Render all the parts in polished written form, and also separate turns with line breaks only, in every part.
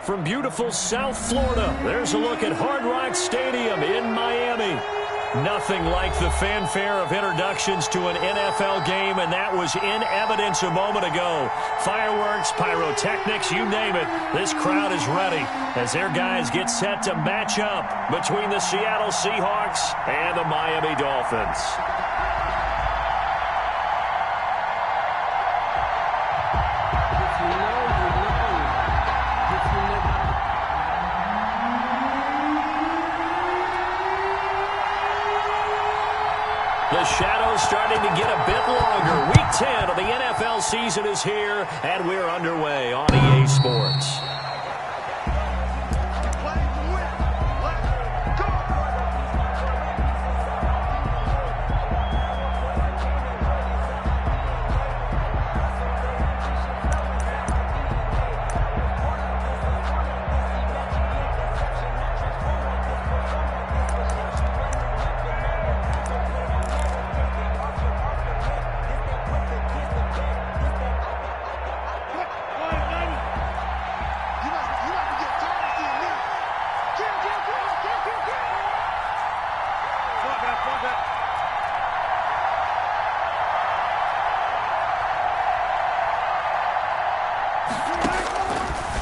from beautiful South Florida. There's a look at Hard Rock Stadium in Miami. Nothing like the fanfare of introductions to an NFL game, and that was in evidence a moment ago. Fireworks, pyrotechnics, you name it. This crowd is ready as their guys get set to match up between the Seattle Seahawks and the Miami Dolphins. The shadow's starting to get a bit longer. Week 10 of the NFL season is here, and we're underway on EA Sports.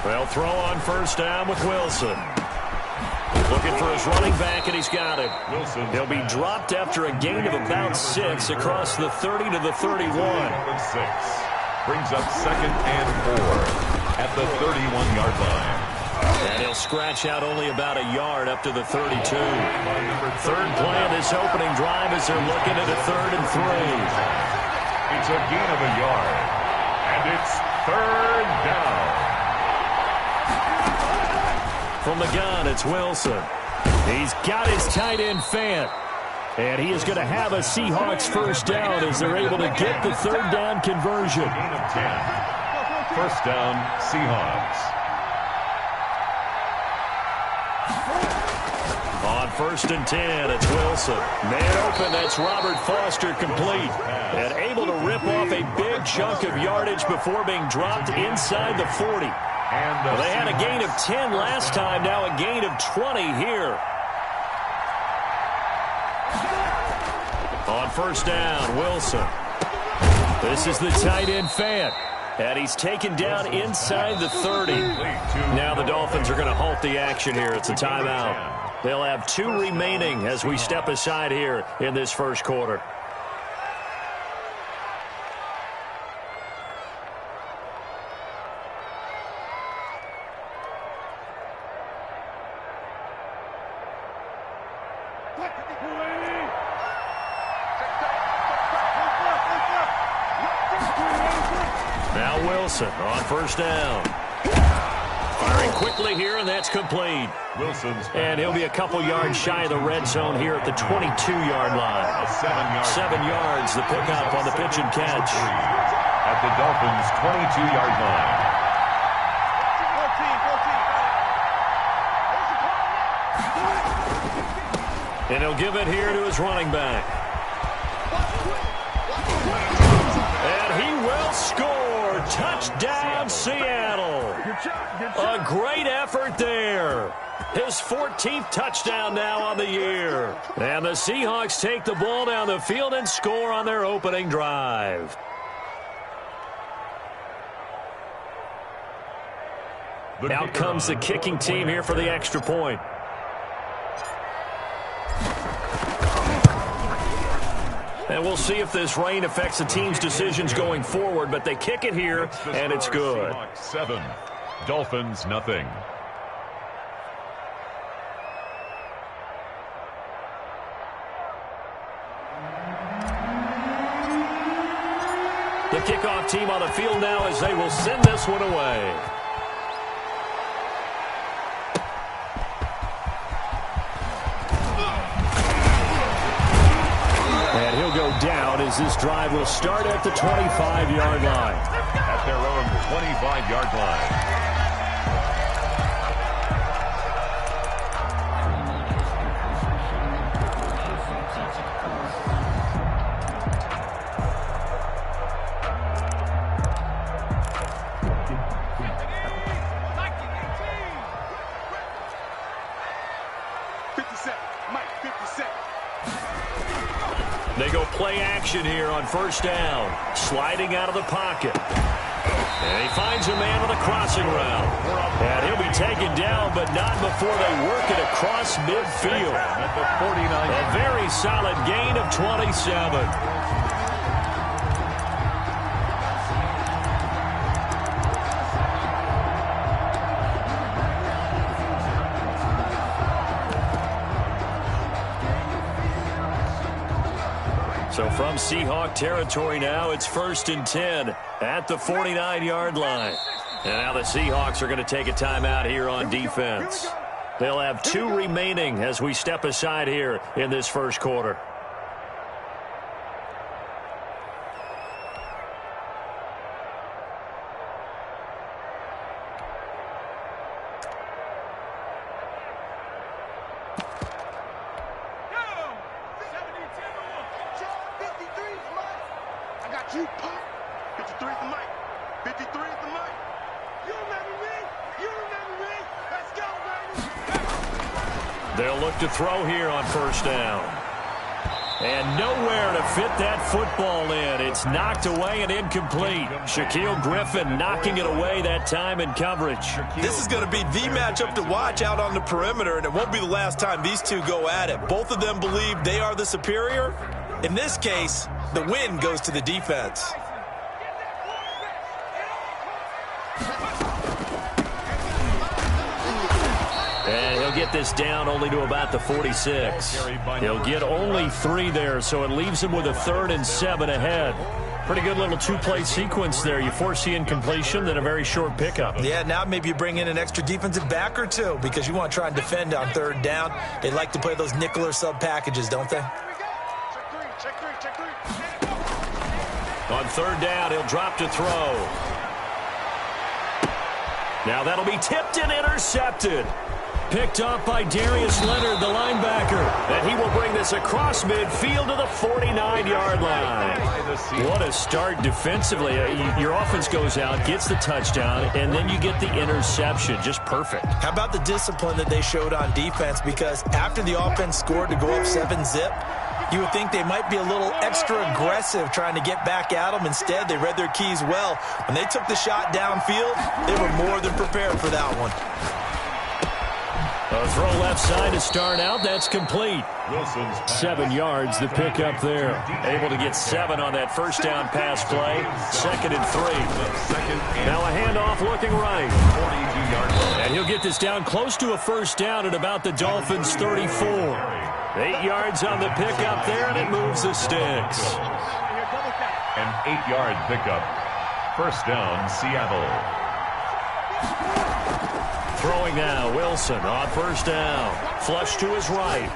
They'll throw on first down with Wilson. Looking for his running back, and he's got it. He'll be dropped after a gain of about 6 across the 30 to the 31.
Brings up 2nd and 4 at the 31-yard line.
And he'll scratch out only about a yard up to the 32. Third play of this opening drive as they're looking at a 3rd and 3.
It's a gain of a yard, and it's 3rd down.
From the gun, it's Wilson. He's got his tight end Fant. And he is going to have a Seahawks first down as they're able to get the 3rd down conversion.
Gain of 10. First down, Seahawks.
On 1st and 10, it's Wilson. Man open, that's Robert Foster complete. And able to rip off a big chunk of yardage before being dropped inside the 40. Well, they had a gain of 10 last time, now a gain of 20 here. On first down, Wilson. This is the tight end Fant. And he's taken down inside the 30. Now the Dolphins are going to halt the action here. It's a timeout. They'll have 2 remaining as we step aside here in this first quarter. Now Wilson on first down. Firing quickly here, and that's complete. And he'll be a couple yards shy of the red zone here at the 22-yard line. 7 yards, the pickup on the pitch and catch.
At the Dolphins' 22-yard line.
And he'll give it here to his running back. And he will score. Touchdown, Seattle. A great effort there. His 14th touchdown now on the year. And the Seahawks take the ball down the field and score on their opening drive. Out comes the kicking team here for the extra point. And we'll see if this rain affects the team's decisions going forward, but they kick it here, and it's good.
Seahawks 7, Dolphins nothing.
The kickoff team on the field now as they will send this one away. And he'll go down as this drive will start at the 25-yard line.
At their own 25-yard line.
play action here on first down. Sliding out of the pocket. And he finds a man on the crossing route. And he'll be taken down, but not before they work it across midfield.
At the 49.
A very solid gain of 27. So from Seahawk territory now, it's 1st and 10 at the 49-yard line. And now the Seahawks are going to take a timeout here on defense. They'll have 2 remaining as we step aside here in this first quarter.
You pop. 53 is the mic. 53 is the mic. You remember me? You remember me? Let's go, baby.
They'll look to throw here on first down. And nowhere to fit that football in. It's knocked away and incomplete. Shaquille Griffin knocking it away that time in coverage.
This is going to be the matchup to watch out on the perimeter, and it won't be the last time these two go at it. Both of them believe they are the superior. In this case, the win goes to the defense.
And he'll get this down only to about the 46. He'll get only 3 there, so it leaves him with a 3rd and 7 ahead. Pretty good little 2-play sequence there. You force the incompletion, then a very short pickup.
Yeah, now maybe you bring in an extra defensive back or 2 because you want to try and defend on 3rd down. They like to play those nickel or sub packages, don't they?
On 3rd down, he'll drop to throw. Now that'll be tipped and intercepted. Picked up by Darius Leonard, the linebacker. And he will bring this across midfield to the 49-yard line. What a start defensively. Your offense goes out, gets the touchdown, and then you get the interception. Just perfect.
How about the discipline that they showed on defense? Because after the offense scored to go up 7-zip, you would think they might be a little extra aggressive trying to get back at them. Instead, they read their keys well. When they took the shot downfield, they were more than prepared for that one.
A throw left side to start out. That's complete. 7 yards, the pickup there. Able to get 7 on that first down pass play. 2nd and 3. Now a handoff looking right. And he'll get this down close to a first down at about the Dolphins' 34. 8 yards on the pickup there, and it moves the sticks.
An 8-yard pickup. First down, Seattle.
Throwing now, Wilson on first down. Flush to his right.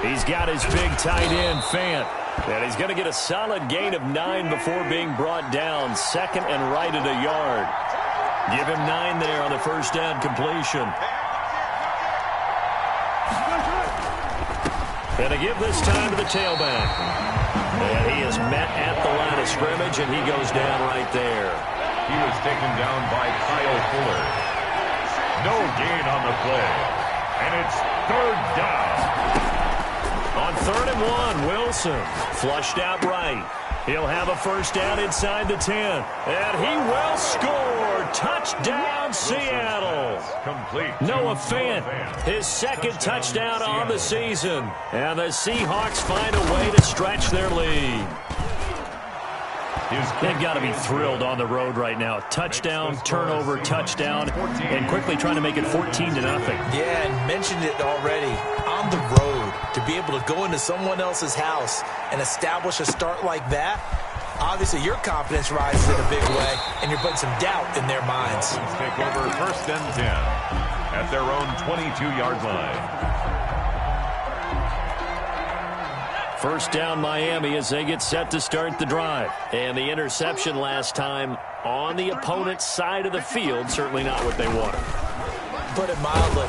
He's got his big tight end, Fant. And he's going to get a solid gain of 9 before being brought down. 2nd and right at a yard. Give him 9 there on the first down completion. And to give this time to the tailback. And he is met at the line of scrimmage, and he goes down right there.
He was taken down by Kyle Fuller. No gain on the play. And it's 3rd down.
On 3rd and 1, Wilson flushed out right. He'll have a first down inside the 10. And he will score. Touchdown, Seattle.
Complete.
Noah Fant, his 2nd touchdown on the season. And the Seahawks find a way to stretch their lead. They've got to be thrilled on the road right now. Touchdown, turnover, touchdown, and quickly trying to make it 14-0.
Yeah, and mentioned it already. On the road, to be able to go into someone else's house and establish a start like that, obviously your confidence rises in a big way, and you're putting some doubt in their minds.
Take over 1st and 10 at their own 22-yard line.
First down, Miami, as they get set to start the drive. And the interception last time on the opponent's side of the field, certainly not what they wanted.
Put it mildly.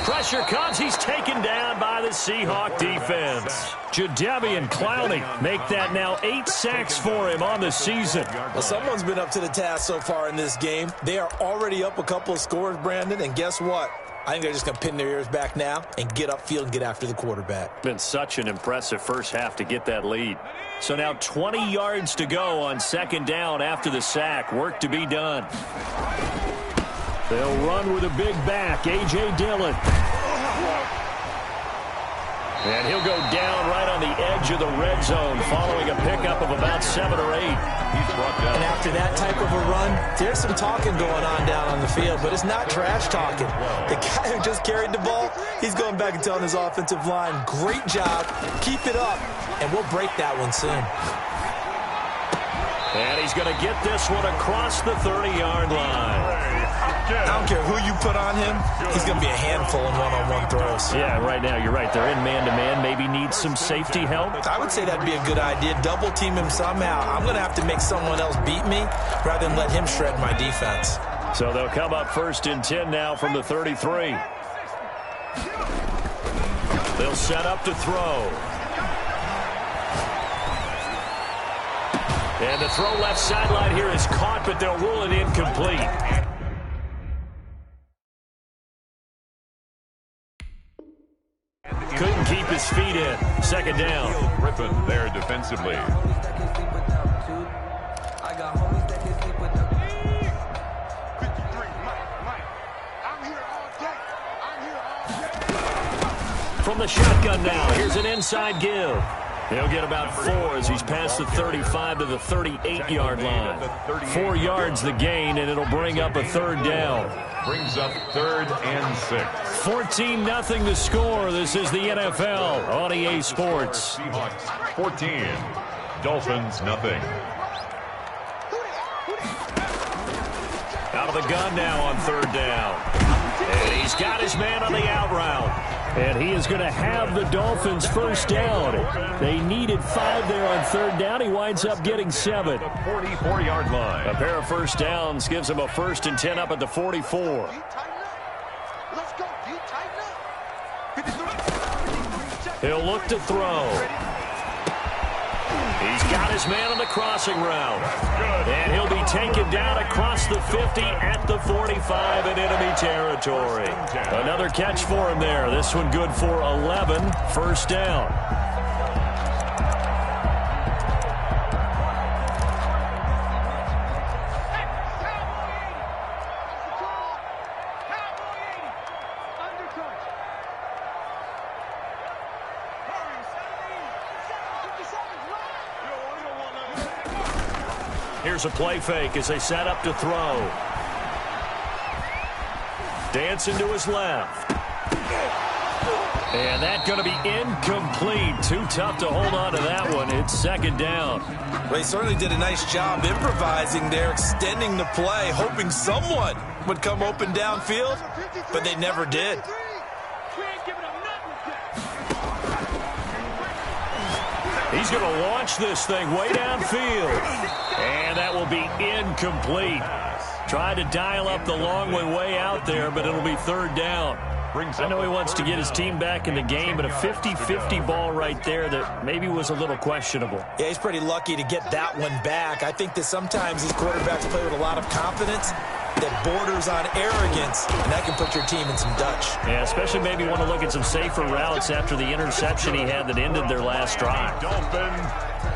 Pressure comes. He's taken down by the Seahawk defense. Jadeveon Clowney make that now 8 sacks for him on the season.
Well, someone's been up to the task so far in this game. They are already up a couple of scores, Brandon, and guess what? I think they're just going to pin their ears back now and get upfield and get after the quarterback.
Been such an impressive first half to get that lead. So now 20 yards to go on second down after the sack. Work to be done. They'll run with a big back, A.J. Dillon. And he'll go down right on the edge of the red zone following a pickup of about 7 or 8.
He's brought down.
And after that type of a run, there's some talking going on down on the field, but it's not trash talking. The guy who just carried the ball, he's going back and telling his offensive line, great job, keep it up, and we'll break that one soon.
And he's going to get this one across the 30-yard line.
I don't care who you put on him, he's going to be a handful in one-on-one throws.
Yeah, right now you're right. They're in man-to-man. Maybe needs some safety help.
I would say that'd be a good idea. Double team him somehow. I'm going to have to make someone else beat me rather than let him shred my defense.
So they'll come up 1st and 10 now from the 33. They'll set up to throw. And the throw left sideline here is caught, but they'll rule it incomplete. Couldn't keep his feet in. 2nd down.
Griffin there defensively.
From the shotgun now, here's an inside give. He'll get about 4 as he's past the 35 to the 38-yard line. 4 yards the gain, and it'll bring up a 3rd down.
Brings up 3rd and 6.
14-0 the score. This is the NFL on EA Sports.
Seahawks 14. Dolphins nothing.
Out of the gun now on 3rd down. And he's got his man on the out route. And he is going to have the Dolphins 1st down. They needed 5 there on 3rd down. He winds up getting 7.
The 44-yard line.
A pair of 1st downs gives him a 1st and 10 up at the 44. He'll look to throw. He's got his man on the crossing route. And he'll be taken down across the 50 at the 45 in enemy territory. Another catch for him there. This one good for 11. 1st down. Here's a play fake as they set up to throw. Dancing to his left. And that's going to be incomplete. Too tough to hold on to that one. It's 2nd down.
Well, he certainly did a nice job improvising there, extending the play, hoping someone would come open downfield, but they never did.
He's going to launch this thing way downfield. And that will be incomplete. Tried to dial up the long way out there, but it'll be 3rd down. I know he wants to get his team back in the game, but a 50-50 ball right there that maybe was a little questionable.
Yeah, he's pretty lucky to get that one back. I think that sometimes these quarterbacks play with a lot of confidence that borders on arrogance, and that can put your team in some Dutch.
Yeah, especially maybe want to look at some safer routes after the interception he had that ended their last drive.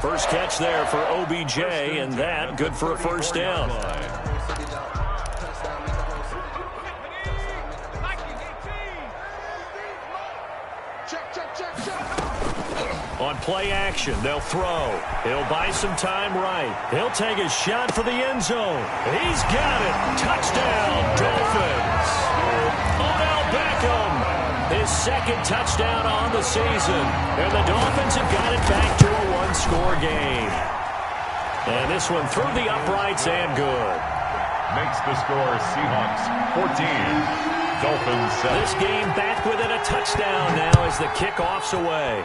First catch there for OBJ, and that good for a 1st down. On play action, they'll throw. He'll buy some time right. He'll take a shot for the end zone. He's got it. Touchdown, Dolphins. Odell Beckham, his 2nd touchdown on the season. And the Dolphins have got it back to a 1-score game. And this one through the uprights and good.
Makes the score Seahawks 14. Dolphins 7.
This game back within a touchdown now as the kickoff's away.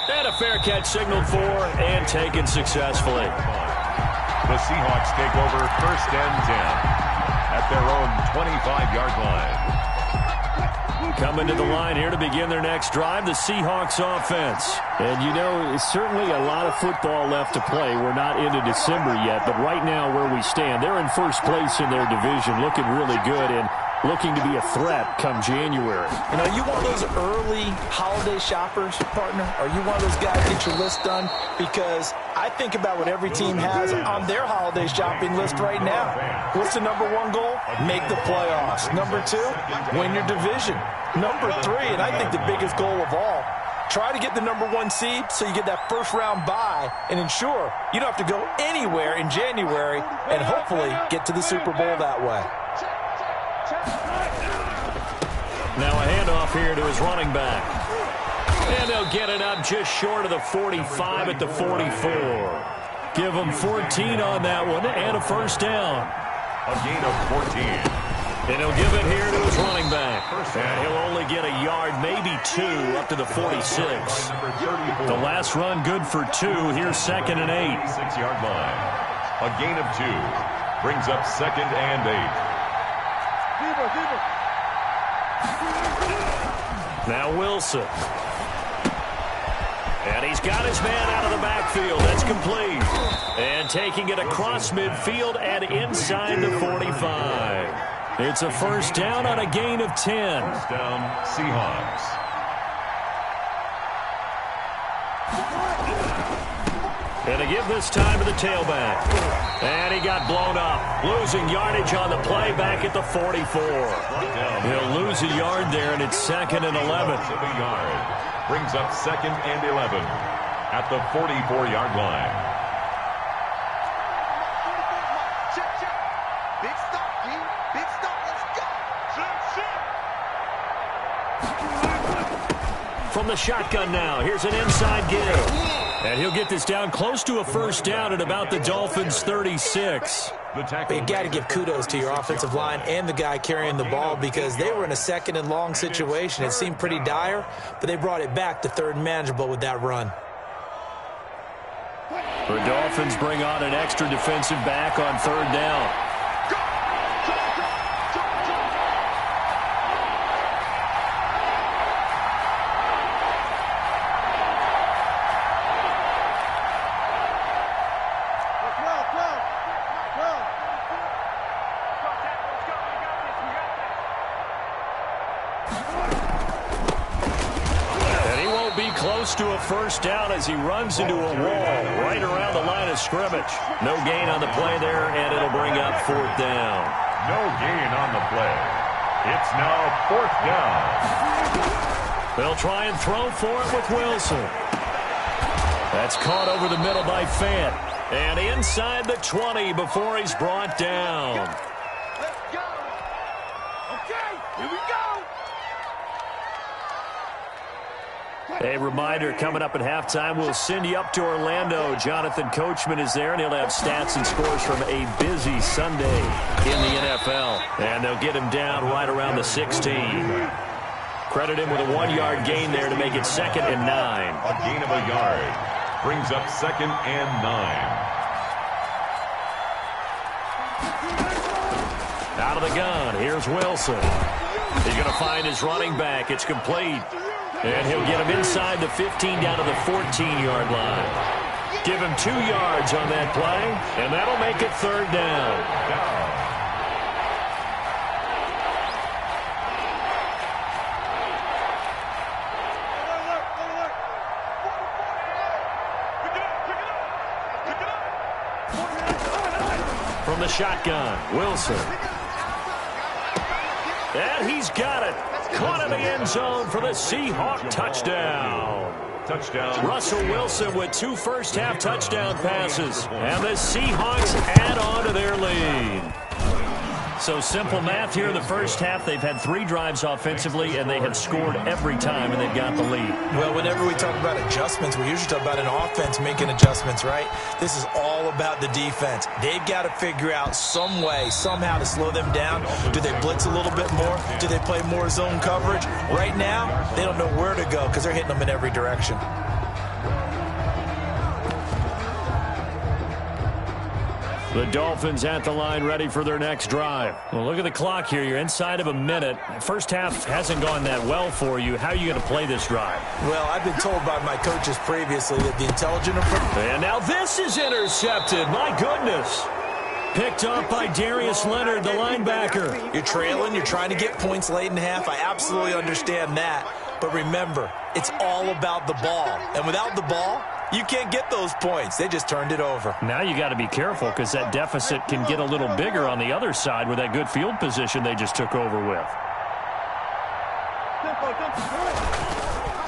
And a fair catch signaled for and taken successfully.
The Seahawks take over 1st and 10 at their own 25-yard line.
Coming to the line here to begin their next drive, the Seahawks offense.
And, you know, it's certainly a lot of football left to play. We're not into December yet, but right now where we stand, they're in first place in their division, looking really good and looking to be a threat come January.
You know, you one of those early holiday shoppers, partner? Are you one of those guys get your list done? Because I think about what every team has on their holiday shopping list right now. What's the number one goal? Make the playoffs. Number two, win your division. Number three, and I think the biggest goal of all, try to get the number one seed so you get that first round bye and ensure you don't have to go anywhere in January and hopefully get to the Super Bowl that way.
Now a handoff here to his running back. And they'll get it up just short of the 45 at the 44. Give him 14 on that one and a first down.
A gain of 14.
And he'll give it here to his running back. And he'll only get a yard, maybe two, up to the 46. The last run good for two. Here's 2nd and 8.
6-yard line. A gain of 2. Brings up 2nd and 8.
Now Wilson. And he's got his man out of the backfield. That's complete. And taking it across midfield and inside the 45. It's a first down on a gain of 10.
First down, Seahawks.
And to give this time to the tailback. And he got blown up. Losing yardage on the play back at the 44. He'll lose a yard there, and it's 2nd and 11.
A yard. Brings up 2nd and 11 at the 44-yard line.
Big stop, D. Big stop. Let's go.
From the shotgun now, here's an inside give. And he'll get this down close to a first down at about the Dolphins' 36.
You got to give kudos to your offensive line and the guy carrying the ball because they were in a 2nd and long situation. It seemed pretty dire, but they brought it back to 3rd and manageable with that run.
The Dolphins bring on an extra defensive back on 3rd down. To a first down as he runs into a wall right around the line of scrimmage. No gain on the play there, and it'll bring up 4th down.
No gain on the play. It's now 4th down.
They'll try and throw for it with Wilson. That's caught over the middle by Fant. And inside the 20 before he's brought down.
Let's go. Okay, here we go.
A reminder coming up at halftime, we'll send you up to Orlando. Jonathan Coachman is there, and he'll have stats and scores from a busy Sunday in the NFL. And they'll get him down right around the 16. Credit him with a 1-yard gain there to make it 2nd and 9.
A gain of a yard. Brings up 2nd and 9.
Out of the gun, here's Wilson. He's going to find his running back. It's complete. And he'll get him inside the 15 down to the 14-yard line. Give him 2 yards on that play, and that'll make it 3rd down. From the shotgun, Wilson. And he's got it. Caught in the end zone for the Seahawk touchdown.
Touchdown.
Russell Wilson with 2 first-half touchdown passes. And the Seahawks add on to their lead. So simple math here in the first half. They've had 3 drives offensively, and they have scored every time, and they've got the lead.
Well, whenever we talk about adjustments, we usually talk about an offense making adjustments, right? This is all about the defense. They've got to figure out some way, somehow to slow them down. Do they blitz a little bit more? Do they play more zone coverage? Right now, they don't know where to go because they're hitting them in every direction.
The Dolphins at the line ready for their next drive. Well, look at the clock here. You're inside of a minute. First half hasn't gone that well for you. How are you going to play this drive?
Well, I've been told by my coaches previously that the intelligent approach.
And now this is intercepted. My goodness. Picked up by Darius Leonard, the linebacker.
You're trailing. You're trying to get points late in half. I absolutely understand that. But remember, it's all about the ball. And without the ball, you can't get those points. They just turned it over.
Now you got to be careful because that deficit can get a little bigger on the other side with that good field position they just took over with.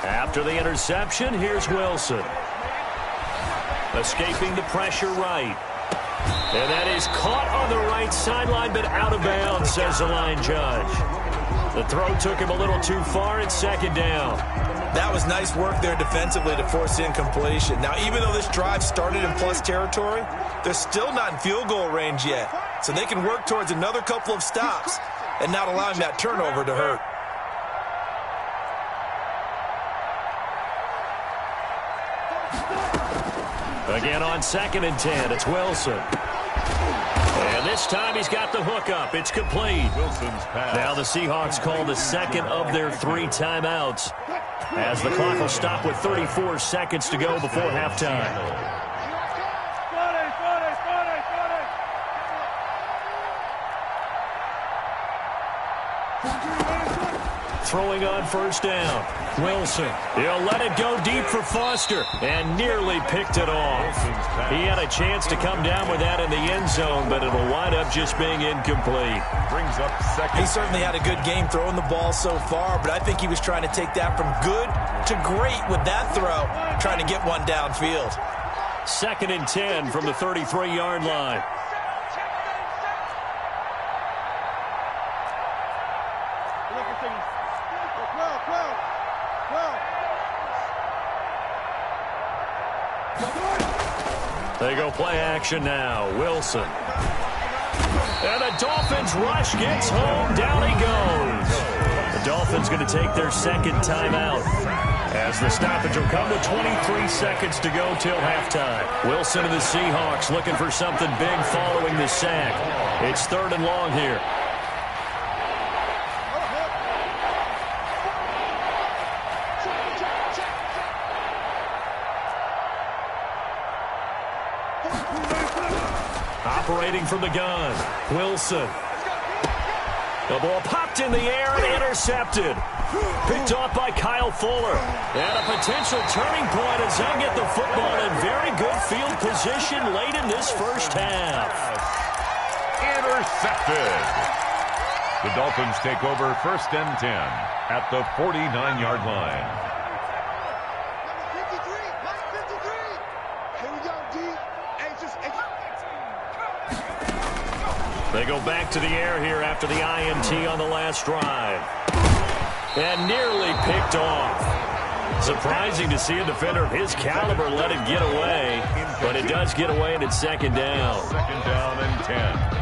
After the interception, here's Wilson. Escaping the pressure right. And that is caught on the right sideline, but out of bounds, says the line judge. The throw took him a little too far. It's second down.
That was nice work there defensively to force incompletion. Now, even though this drive started in plus territory, they're still not in field goal range yet. So they can work towards another couple of stops and not allowing that turnover to hurt.
Again on 2nd and 10, it's Wilson. And this time he's got the hook up. It's complete.
Wilson's pass.
Now the Seahawks call the second of their 3 timeouts, as the clock will stop with 34 seconds to go before halftime. Throwing on first down. Wilson. He'll let it go deep for Foster and nearly picked it off. He had a chance to come down with that in the end zone, but it'll wind up just being incomplete.
Brings up second.
He certainly had a good game throwing the ball so far, but I think he was trying to take that from good to great with that throw, trying to get one downfield.
2nd and 10 from the 33-yard line. They go play action now. Wilson. And the Dolphins rush gets home. Down he goes. The Dolphins going to take their second timeout, as the stoppage will come with 23 seconds to go till halftime. Wilson and the Seahawks looking for something big following the sack. It's 3rd and long here. Operating from the gun, Wilson. The ball popped in the air and intercepted. Picked off by Kyle Fuller. And a potential turning point as they get the football in very good field position late in this first half.
Intercepted. The Dolphins take over 1st and 10 at the 49-yard line.
They go back to the air here after the INT on the last drive. And nearly picked off. Surprising to see a defender of his caliber let it get away, but it does get away and it's 2nd down.
2nd down and 10.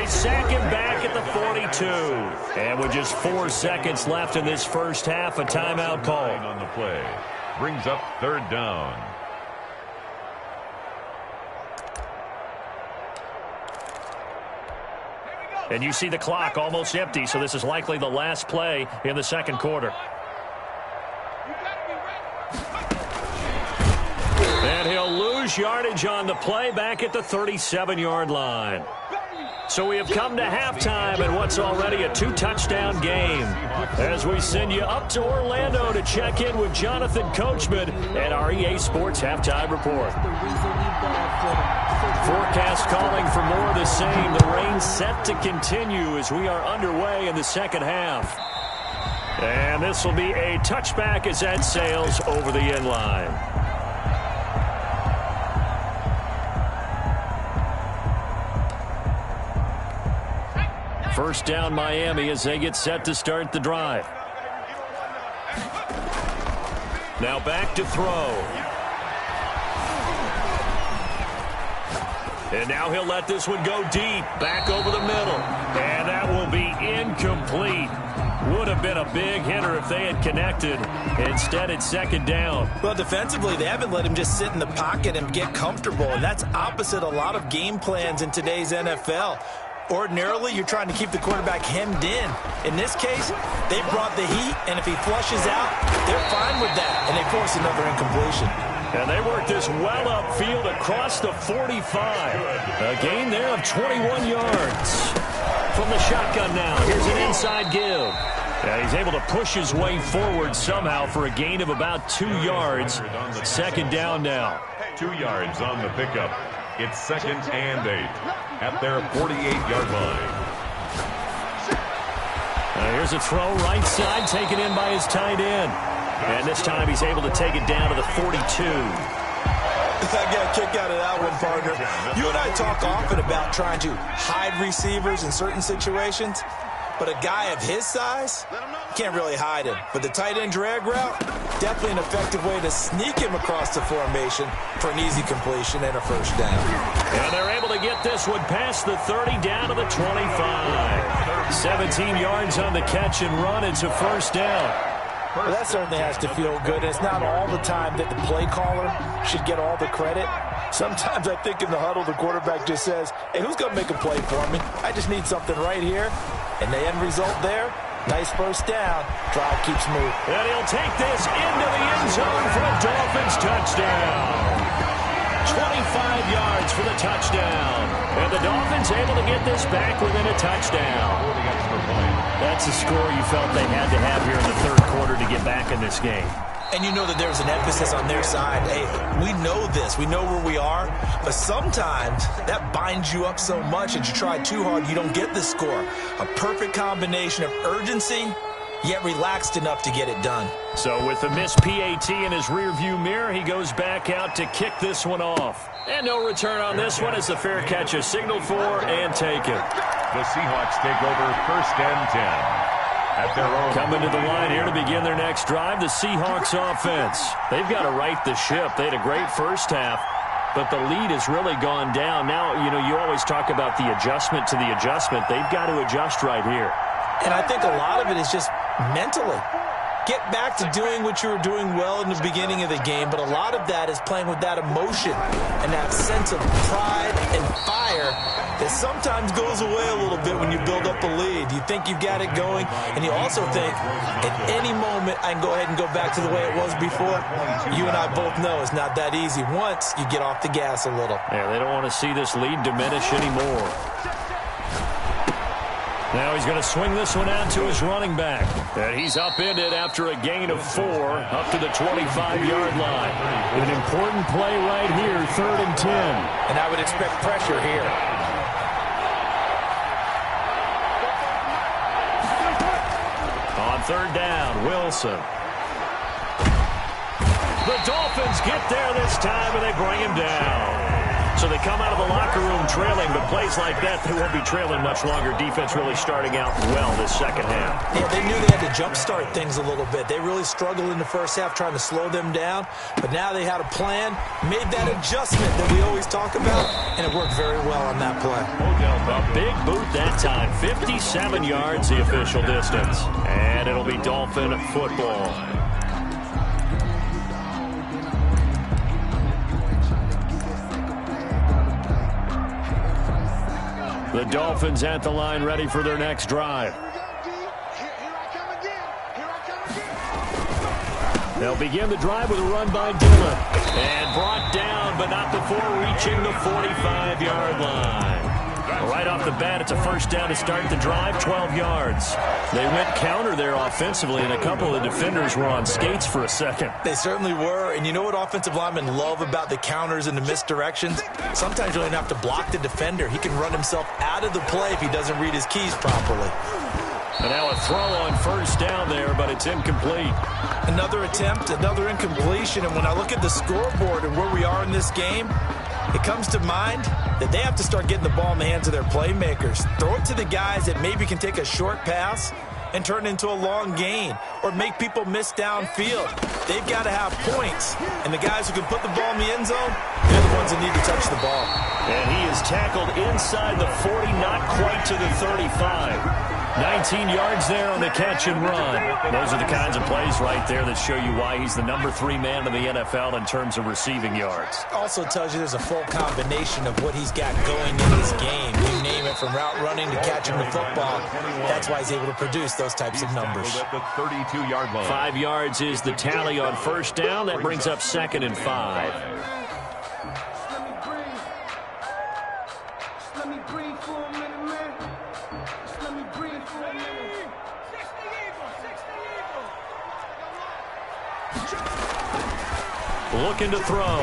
Sack him back at the 42. And with just 4 seconds left in this first half, a timeout call.
On the play. Brings up 3rd down.
And you see the clock almost empty, so this is likely the last play in the second quarter. And he'll lose yardage on the play back at the 37-yard line. So we have come to halftime in what's already a 2-touchdown game, as we send you up to Orlando to check in with Jonathan Coachman at our EA Sports Halftime Report. Forecast calling for more of the same. The rain set to continue as we are underway in the second half. And this will be a touchback as that sails over the end line. First down Miami as they get set to start the drive. Now back to throw. And now he'll let this one go deep, back over the middle. And that will be incomplete. Would have been a big hitter if they had connected. Instead, it's second down.
Well, defensively, they haven't let him just sit in the pocket and get comfortable, and that's opposite a lot of game plans in today's NFL. Ordinarily, you're trying to keep the quarterback hemmed in. In this case, they brought the heat, and if he flushes out, they're fine with that, and they force another incompletion.
And they work this well upfield across the 45. A gain there of 21 yards. From the shotgun now, here's an inside give. And he's able to push his way forward somehow for a gain of about 2 yards. Second down now.
2 yards on the pickup. It's 2nd and 8 at their 48-yard line.
Here's a throw right side taken in by his tight end. And this time he's able to take it down to the 42.
I got a kick out of that one, partner. You and I talk often about trying to hide receivers in certain situations, but a guy of his size, you can't really hide him. But the tight end drag route, definitely an effective way to sneak him across the formation for an easy completion and a first down.
And they're able to get this one past the 30 down to the 25. 17 yards on the catch and run. It's a first down.
Well, that certainly has to feel good. It's not all the time that the play caller should get all the credit. Sometimes I think in the huddle, the quarterback just says, hey, who's going to make a play for me? I just need something right here. And the end result there, nice first down. Drive keeps moving.
And he'll take this into the end zone for a Dolphins touchdown. 25 yards for the touchdown. And the Dolphins able to get this back within a touchdown. That's a score you felt they had to have here in the third quarter to get back in this game.
And you know that there's an emphasis on their side. Hey, we know this. We know where we are. But sometimes that binds you up so much that you try too hard, you don't get the score. A perfect combination of urgency, yet relaxed enough to get it done.
So with the missed PAT in his rearview mirror, he goes back out to kick this one off. And no return on this one as the fair catch is signaled for and taken.
The Seahawks take over 1st and 10 at their own.
Coming to the line here to begin their next drive, the Seahawks offense. They've got to right the ship. They had a great first half, but the lead has really gone down. Now, you always talk about the adjustment to the adjustment. They've got to adjust right here.
And I think a lot of it is just mentally. Get back to doing what you were doing well in the beginning of the game, but a lot of that is playing with that emotion and that sense of pride and fire that sometimes goes away a little bit when you build up a lead. You think you've got it going, and you also think, at any moment, I can go ahead and go back to the way it was before. You and I both know it's not that easy once you get off the gas a little.
Yeah, they don't want to see this lead diminish anymore. Now he's going to swing this one out to his running back. And he's upended after a gain of 4 up to the 25-yard line. An important play right here, 3rd and 10.
And I would expect pressure here.
On 3rd down, Wilson. The Dolphins get there this time, and they bring him down. So they come out of the locker room trailing, but plays like that, they won't be trailing much longer. Defense really starting out well this second half.
Yeah, they knew they had to jumpstart things a little bit. They really struggled in the first half trying to slow them down, but now they had a plan, made that adjustment that we always talk about, and it worked very well on that play.
A big boot that time, 57 yards the official distance. And it'll be Dolphin football. The Dolphins at the line, ready for their next drive. They'll begin the drive with a run by Dillon. And brought down, but not before reaching the 45-yard line. Right off the bat, it's a first down to start the drive, 12 yards. They went counter there offensively, and a couple of the defenders were on skates for a second.
They certainly were, and you know what offensive linemen love about the counters and the misdirections? Sometimes you don't have to block the defender. He can run himself out of the play if he doesn't read his keys properly.
And now a throw on first down there, but it's incomplete.
Another attempt, another incompletion, and when I look at the scoreboard and where we are in this game, it comes to mind that they have to start getting the ball in the hands of their playmakers. Throw it to the guys that maybe can take a short pass and turn it into a long gain or make people miss downfield. they've got to have points. And the guys who can put the ball in the end zone, they're the ones that need to touch the ball.
And he is tackled inside the 40, not quite to the 35. 19 yards there on the catch and run. Those are the kinds of plays right there that show you why he's the number 3 man in the NFL in terms of receiving yards.
Also tells you there's a full combination of what he's got going in his game. You name it, from route running to catching the football. That's why he's able to produce those types of numbers.
At the 32-yard line.
5 yards is the tally on first down. That brings up 2nd and 5. Looking to throw.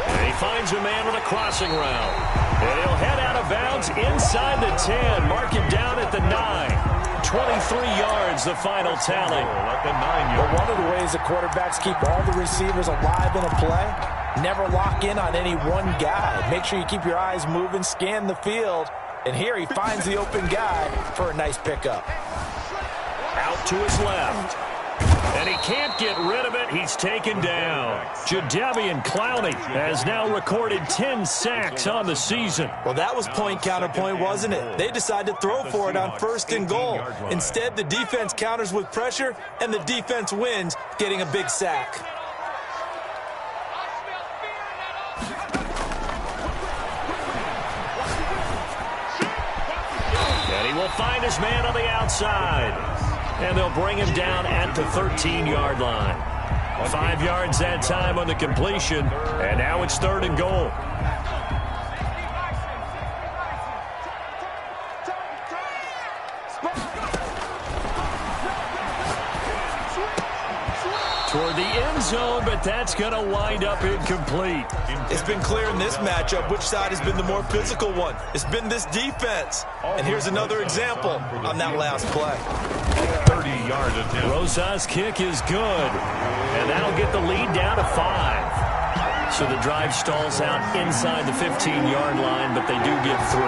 And he finds a man with a crossing route. And he'll head out of bounds inside the 10. Mark him down at the 9. 23 yards, the final tally.
At the 9-yard.
Well, one of the ways the quarterbacks keep all the receivers alive in a play, never lock in on any one guy. Make sure you keep your eyes moving, scan the field. And here he finds the open guy for a nice pickup.
Out to his left. And he can't get rid of it. He's taken down. Jadeveon Clowney has now recorded 10 sacks on the season.
Well, that was point counterpoint, wasn't it? They decided to throw for it on 1st and goal. Instead, the defense counters with pressure, and the defense wins, getting a big sack.
And he will find his man on the outside. And they'll bring him down at the 13-yard line. 5 yards that time on the completion. And now it's 3rd and goal. Toward the end zone, but that's going to wind up incomplete.
It's been clear in this matchup which side has been the more physical one. It's been this defense. And here's another example on that last play.
30-yard attempt.
Rosa's kick is good. And that'll get the lead down to 5. So the drive stalls out inside the 15-yard line, but they do get 3.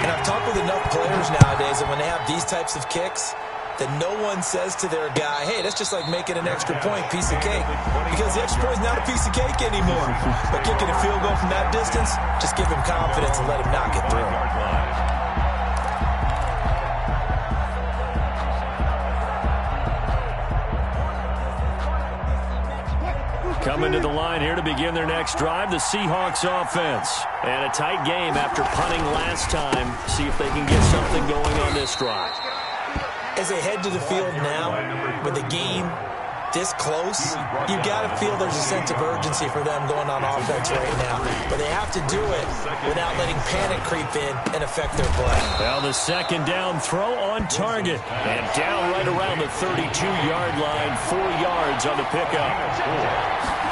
And I've talked with enough players nowadays that when they have these types of kicks, that no one says to their guy, hey, that's just like making an extra point, piece of cake. Because the extra point is not a piece of cake anymore. But kicking a field goal from that distance, just give him confidence and let him knock it through.
Coming to the line here to begin their next drive, the Seahawks offense. And a tight game after punting last time. See if they can get something going on this drive.
As they head to the field now, with the game this close, you've got to feel there's a sense of urgency for them going on offense right now. But they have to do it without letting panic creep in and affect their play.
Well, the 2nd down throw on target. And down right around the 32-yard line, 4 yards on the pickup.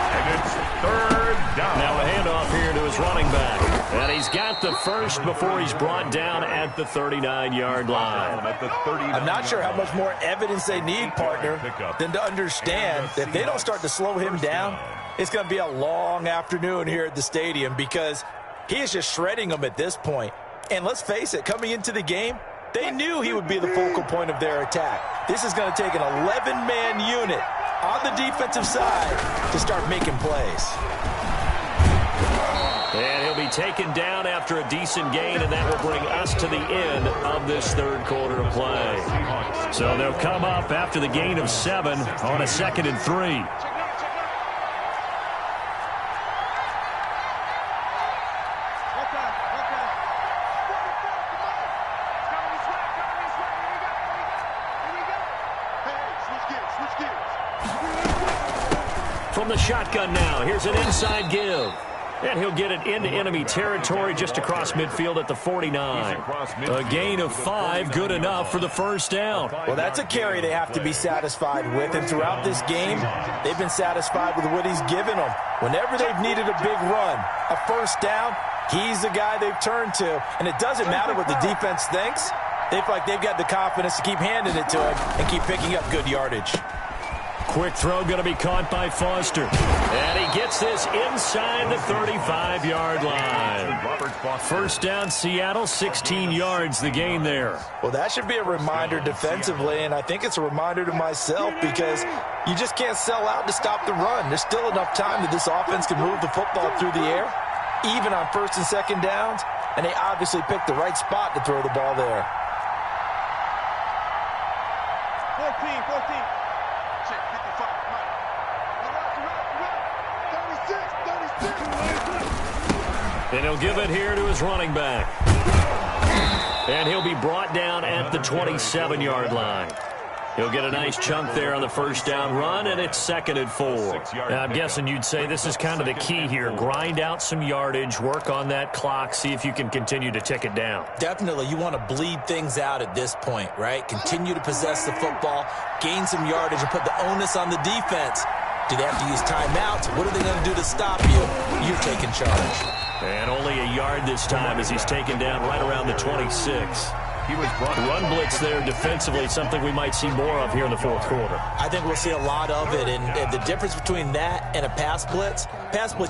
And it's 3rd down.
Now a handoff here to his running back. And he's got the first before he's brought down at the 39-yard line.
I'm not sure how much more evidence they need, partner, than to understand that if they don't start to slow him down, it's going to be a long afternoon here at the stadium because he is just shredding them at this point. And let's face it, coming into the game, they knew he would be the focal point of their attack. This is going to take an 11-man unit on the defensive side to start making plays.
And he'll be taken down after a decent gain, and that will bring us to the end of this 3rd quarter of play. So they'll come up after the gain of 7 on a 2nd and 3. From the shotgun now, here's an inside give. And he'll get it into enemy territory just across midfield at the 49. A gain of 5, good enough for the 1st down.
Well, that's a carry they have to be satisfied with. And throughout this game, they've been satisfied with what he's given them. Whenever they've needed a big run, a 1st down, he's the guy they've turned to. And it doesn't matter what the defense thinks. They feel like they've got the confidence to keep handing it to him and keep picking up good yardage.
quick throw going to be caught by Foster. And he gets this inside the 35-yard line. First down, Seattle, 16 yards the gain there.
Well, that should be a reminder defensively, and I think it's a reminder to myself because you just can't sell out to stop the run. There's still enough time that this offense can move the football through the air, even on first and second downs, and they obviously picked the right spot to throw the ball there.
14. Check, 55. 36.
And he'll give it here to his running back. And he'll be brought down at the 27-yard line. He'll get a nice chunk there on the first down run, and it's 2nd and 4. Now, I'm guessing you'd say this is kind of the key here. Grind out some yardage, work on that clock, see if you can continue to tick it down.
Definitely. You want to bleed things out at this point, right? Continue to possess the football, gain some yardage, and put the onus on the defense. Do they have to use timeouts? What are they going to do to stop you? You're taking charge.
And only a yard this time as he's taken down right around the 26. He was run blitz there defensively, something we might see more of here in the fourth quarter.
I think we'll see a lot of it, and the difference between that and a pass blitz,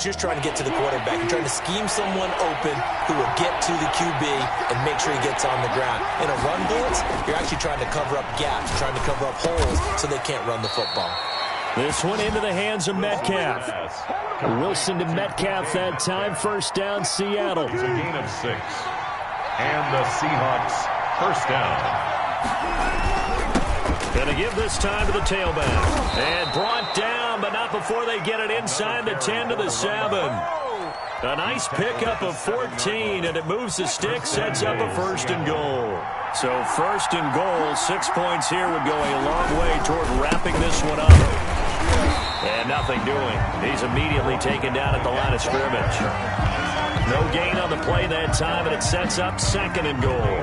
you're trying to get to the quarterback. You're trying to scheme someone open who will get to the QB and make sure he gets on the ground. In a run blitz, you're actually trying to cover up gaps, trying to cover up holes so they can't run the football.
This one into the hands of Metcalf. Wilson to Metcalf that time. First down, Seattle.
It's a gain of 6. And the Seahawks first down.
Going to give this time to the tailback. And brought down, but not before they get it inside the 10 to the 7. A nice pickup of 14, and it moves the stick, sets up a 1st and goal. So 1st and goal, 6 points here would go a long way toward wrapping this one up. And nothing doing. He's immediately taken down at the line of scrimmage. No gain on the play that time, and it sets up 2nd and goal.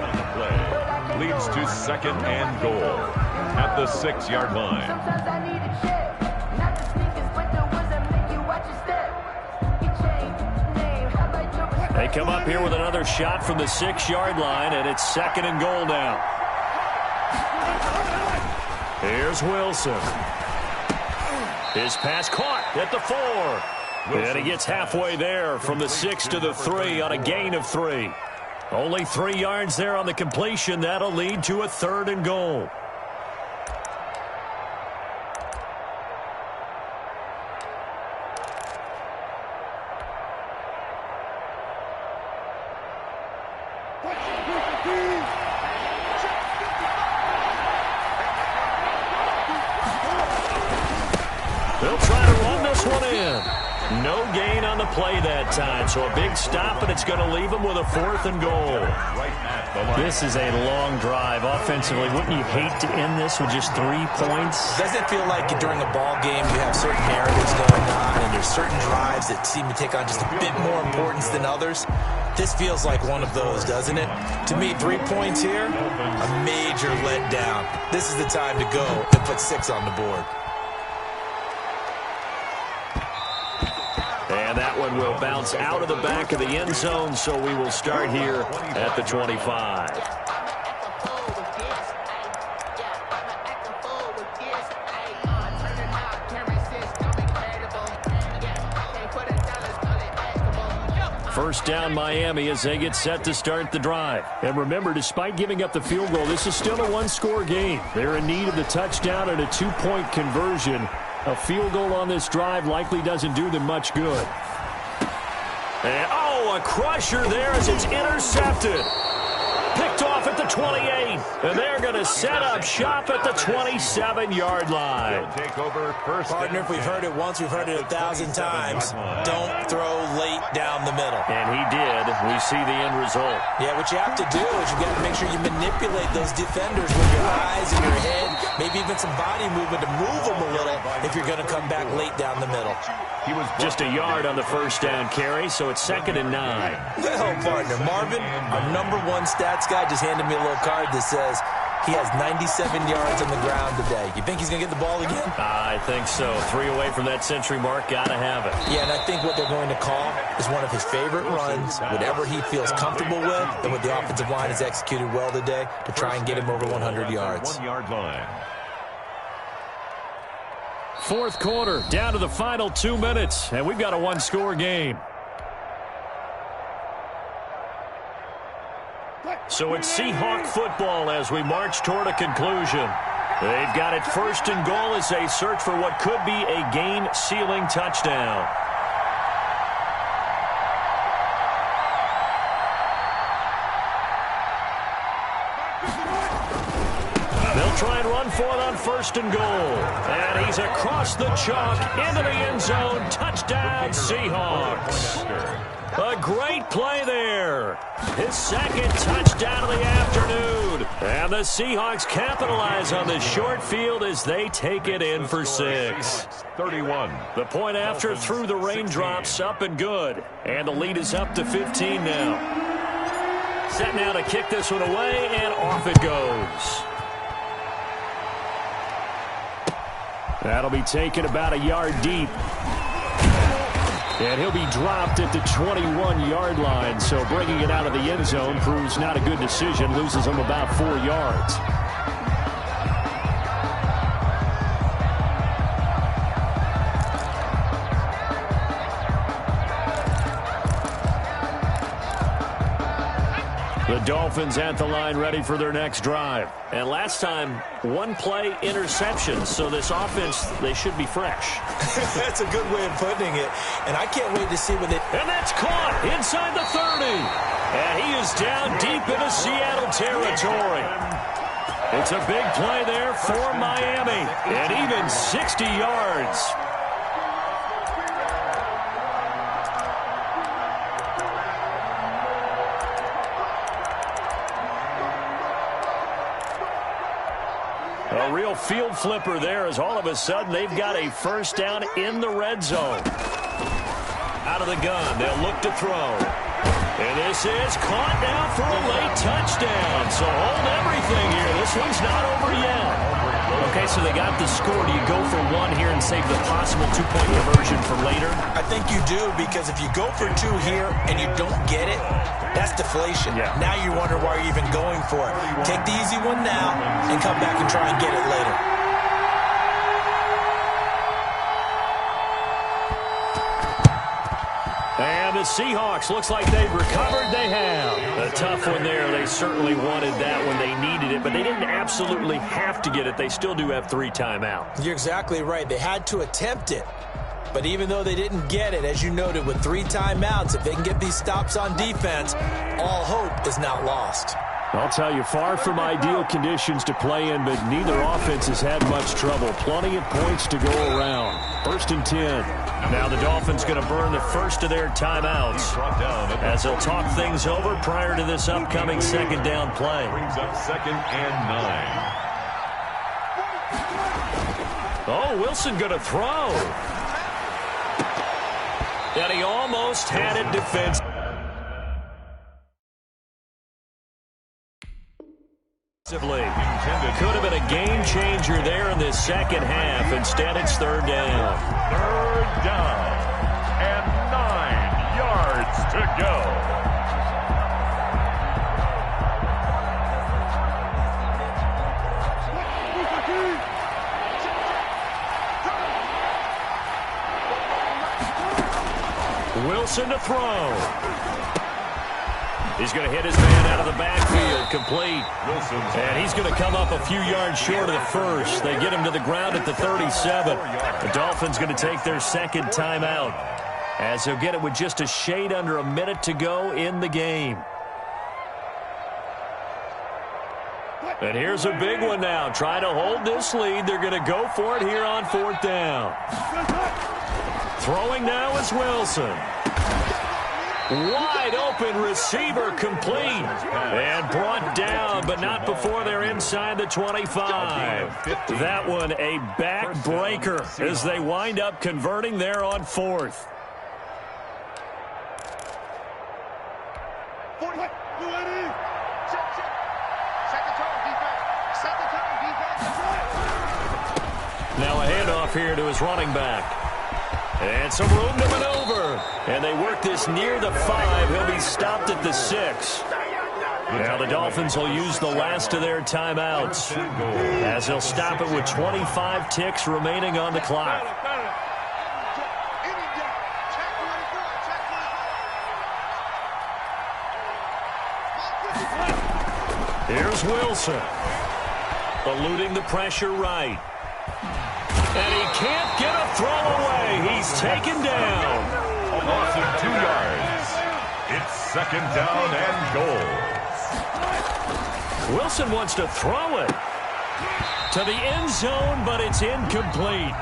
Leads to 2nd and goal at the 6-yard line.
They come up here with another shot from the 6-yard line, and it's 2nd and goal now. Here's Wilson. His pass caught at the 4. And he gets halfway there from the 6 to the 3 on a gain of 3. Only 3 yards there on the completion. That'll lead to a 3rd and goal. They'll try to run this one in. No gain on the play that time, so a big stop, and it's going to leave them with a 4th and goal. This is a long drive. Offensively, wouldn't you hate to end this with just 3 points?
Doesn't it feel like during a ball game you have certain narratives going on, and there's certain drives that seem to take on just a bit more importance than others? This feels like one of those, doesn't it? To me, 3 points here, a major letdown. This is the time to go and put 6 on the board.
And that one will bounce out of the back of the end zone, so we will start here at the 25. First down, Miami, as they get set to start the drive. And remember, despite giving up the field goal, this is still a one-score game. They're in need of the touchdown and a 2-point conversion. A field goal on this drive likely doesn't do them much good. And, a crusher there as it's intercepted. Picked off at the 28. And they're going to set up shop at the 27-yard line.
Partner, if we've heard it once, we've heard it 1,000 times. Don't throw late down the middle.
And he did. We see the end result.
Yeah, what you have to do is you got to make sure you manipulate those defenders with your eyes and your head, maybe even some body movement to move them a little if you're going to come back late down the middle.
He was just a yard on the first down carry, so it's 2nd and 9.
Well, partner, Marvin, our #1 stats guy just handed me a little card that says he has 97 yards on the ground today. You think he's going to get the ball again?
I think so. 3 away from that century mark. Got to have it.
Yeah, and I think what they're going to call is one of his favorite runs, whatever he feels comfortable with, and what the offensive line has executed well today to try and get him over 100 yards.
1-yard line.
Fourth quarter, down to the final 2 minutes, and we've got a one-score game. So it's Seahawk football as we march toward a conclusion. They've got it first and goal as they search for what could be a game-sealing touchdown. They'll try and run for it on first and goal. And he's across the chalk into the end zone. Touchdown, Seahawks. A great play there. His second touchdown of the afternoon. And the Seahawks capitalize on the short field as they take it in for 6.
31.
The point after through the raindrops, up and good. And the lead is up to 15 now. Set now to kick this one away, and off it goes. That'll be taken about a yard deep. And he'll be dropped at the 21-yard line. So bringing it out of the end zone proves not a good decision. Loses him about 4 yards. The Dolphins at the line ready for their next drive. And last time, one play interception. So this offense, they should be fresh.
That's a good way of putting it. And I can't wait to see what they...
And that's caught inside the 30. And he is down deep into Seattle territory. It's a big play there for Miami. And even 60 yards. A real field flipper there as all of a sudden they've got a first down in the red zone. Out of the gun, they'll look to throw. And this is caught now for a late touchdown. So hold everything here. This one's not over yet. Okay, so they got the score. Do you go for one here and save the possible two-point conversion for later?
I think you do, because if you go for 2 here and you don't get it, that's deflation.
Yeah.
Now you wonder why you're even going for it. Take the easy one now and come back and try and get it later.
And the Seahawks, looks like they've recovered. They have. A tough one there. They certainly wanted that when they needed it, but they didn't absolutely have to get it. They still do have 3 timeouts.
You're exactly right. They had to attempt it. But even though they didn't get it, as you noted, with 3 timeouts, if they can get these stops on defense, all hope is not lost.
I'll tell you, far from ideal conditions to play in, but neither offense has had much trouble. Plenty of points to go around. First and 10. Now the Dolphins going to burn the first of their timeouts as they'll talk things over prior to this upcoming second down play.
Brings up 2nd and 9.
Oh, Wilson going to throw. And he almost had it defensively. Could have been a game changer there in this second half. Instead, it's 3rd down.
3rd down and 9 yards to go.
Wilson to throw. He's going to hit his man out of the backfield, complete. And he's going to come up a few yards short of the first. They get him to the ground at the 37. The Dolphins going to take their second timeout as they'll get it with just a shade under a minute to go in the game. And here's a big one now. Trying to hold this lead. They're going to go for it here on 4th down. Throwing now is Wilson. Wide open receiver, complete. And brought down, but not before they're inside the 25. That one a backbreaker as they wind up converting there on 4th. Now a handoff here to his running back. And some room to maneuver. And they work this near the 5. He'll be stopped at the 6. Now the Dolphins will use the last of their timeouts as they'll stop it with 25 ticks remaining on the clock. Here's Wilson. Eluding the pressure right. And he can't get a throw away. He's taken down.
A loss of 2 yards. It's second down and goal.
Wilson wants to throw it to the end zone, but it's incomplete.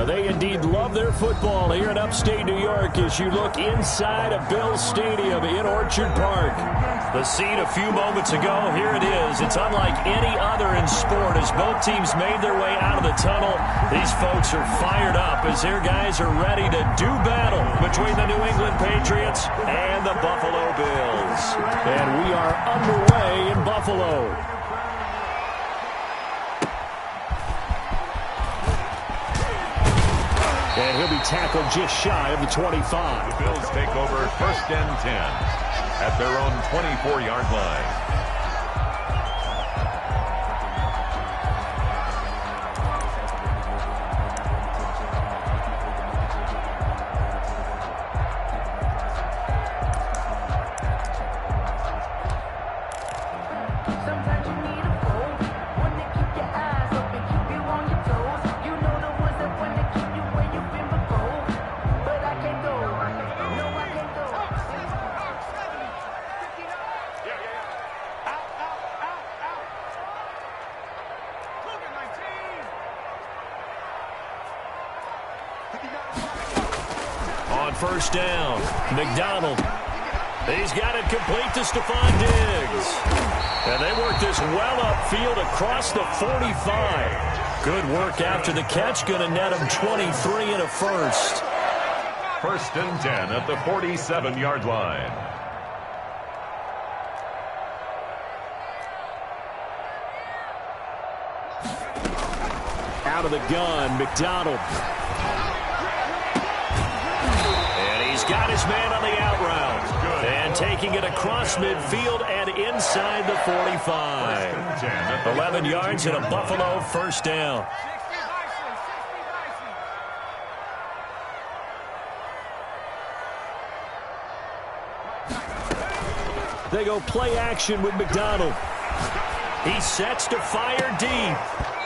They indeed love their football here in upstate New York as you look inside of Bills Stadium in Orchard Park. The scene a few moments ago, here it is. It's unlike any other in sport as both teams made their way out of the tunnel. These folks are fired up as their guys are ready to do battle between the New England Patriots and the Buffalo Bills.
And we are underway in Buffalo. And he'll be tackled just shy of the 25.
The Bills take over 1st and 10 at their own 24-yard line.
On 1st down, McDonald. He's got it complete to Stephon Diggs. And they work this well upfield across the 45. Good work after the catch. Going to net him 23 and a first.
1st and 10 at the 47-yard line.
Out of the gun, McDonald.
Got his man on the out route. And taking it across midfield and inside the 45. 11 yards and a Buffalo 1st down.
They go play action with McDonald.
He sets to fire deep.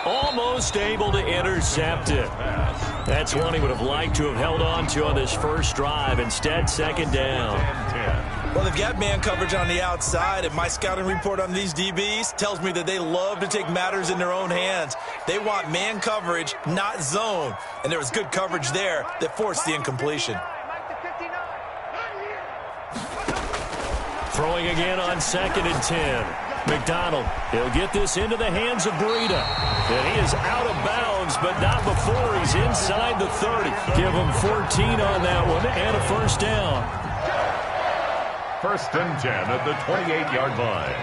Almost able to intercept it. That's one he would have liked to have held on to on this first drive. Instead, 2nd down.
Well, they've got man coverage on the outside, and my scouting report on these DBs tells me that they love to take matters in their own hands. They want man coverage, not zone. And there was good coverage there that forced the incompletion.
Throwing again on 2nd and 10. McDonald, he'll get this into the hands of Breida. And he is out of bounds, but not before he's inside the 30. Give him 14 on that one and a 1st down.
1st and 10 at the 28-yard line.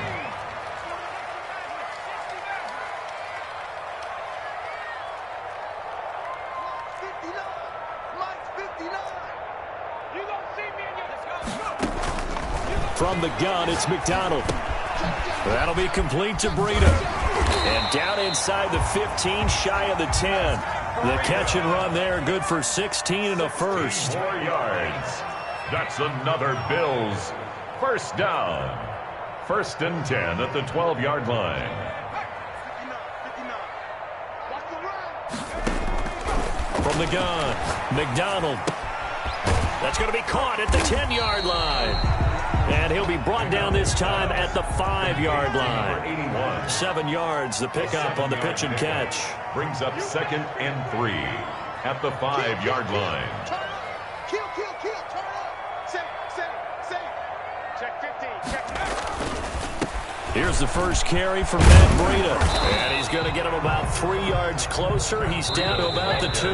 From the gun, it's McDonald. That'll be complete to Breida. And down inside the 15, shy of the 10. The catch and run there, good for 16 and a first.
4 yards. That's another Bills 1st down. 1st and 10 at the 12-yard line.
From the gun, McDonald. That's going to be caught at the 10-yard line. And he'll be brought down this time at the 5-yard line. 7 yards, the pickup on the pitch and catch.
Brings up 2nd and 3 at the 5-yard line.
Kill, turn up. Safe. Check 15, check.
Here's the first carry from Matt Breida. And he's going to get him about 3 yards closer. He's down to about the 2.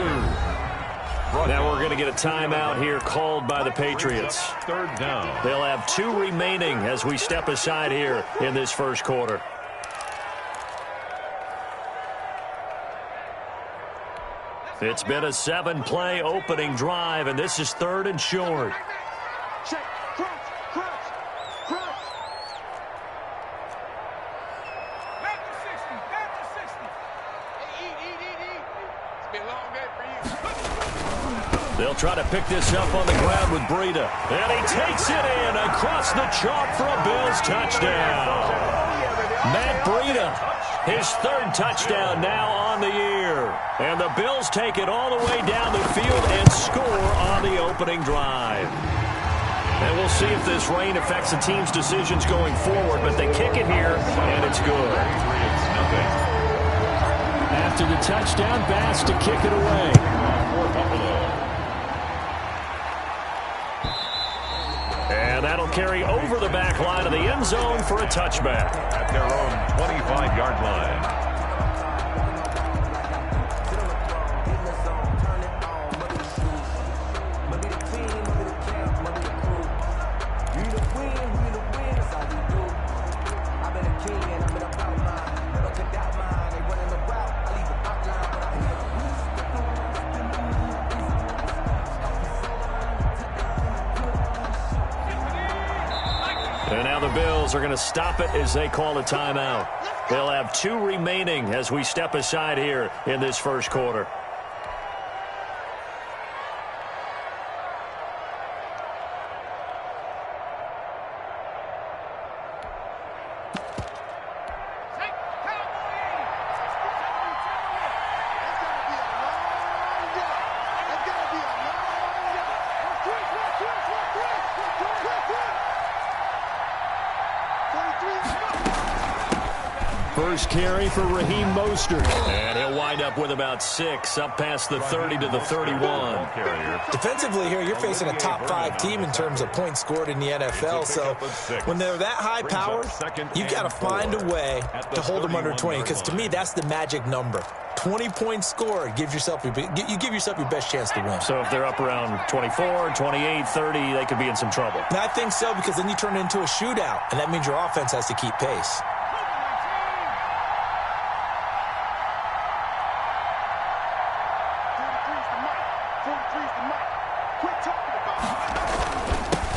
Now we're going to get a timeout here called by the Patriots.
3rd down.
They'll have 2 remaining as we step aside here in this first quarter. It's been a 7-play opening drive, and this is 3rd and short.
Check, crunch. Back to 60. Hey, eat. It's been a long day for you.
They'll try to pick this up on the ground with Breida. And he takes it in across the chalk for a Bills touchdown. Matt Breida. His 3rd touchdown now on the year. And the Bills take it all the way down the field and score on the opening drive. And we'll see if this rain affects the team's decisions going forward, but they kick it here, and it's good.
After the touchdown, Bass to kick it away.
And that'll carry over the back line of the end zone for a touchback.
At their own 25-yard line.
And now the Bills are going to stop it as they call a timeout. They'll have 2 remaining as we step aside here in this first quarter. First carry for Raheem Mostert. And he'll wind up with about 6, up past the 30 to the 31.
Defensively here, you're facing a top 5 team in terms of points scored in the NFL. So when they're that high powered, you've got to find a way to hold them under 20. Because to me, that's the magic number. 20 points scored, you give yourself your best chance to win.
So if they're up around 24, 28, 30, they could be in some trouble.
And I think so, because then you turn it into a shootout, and that means your offense has to keep pace.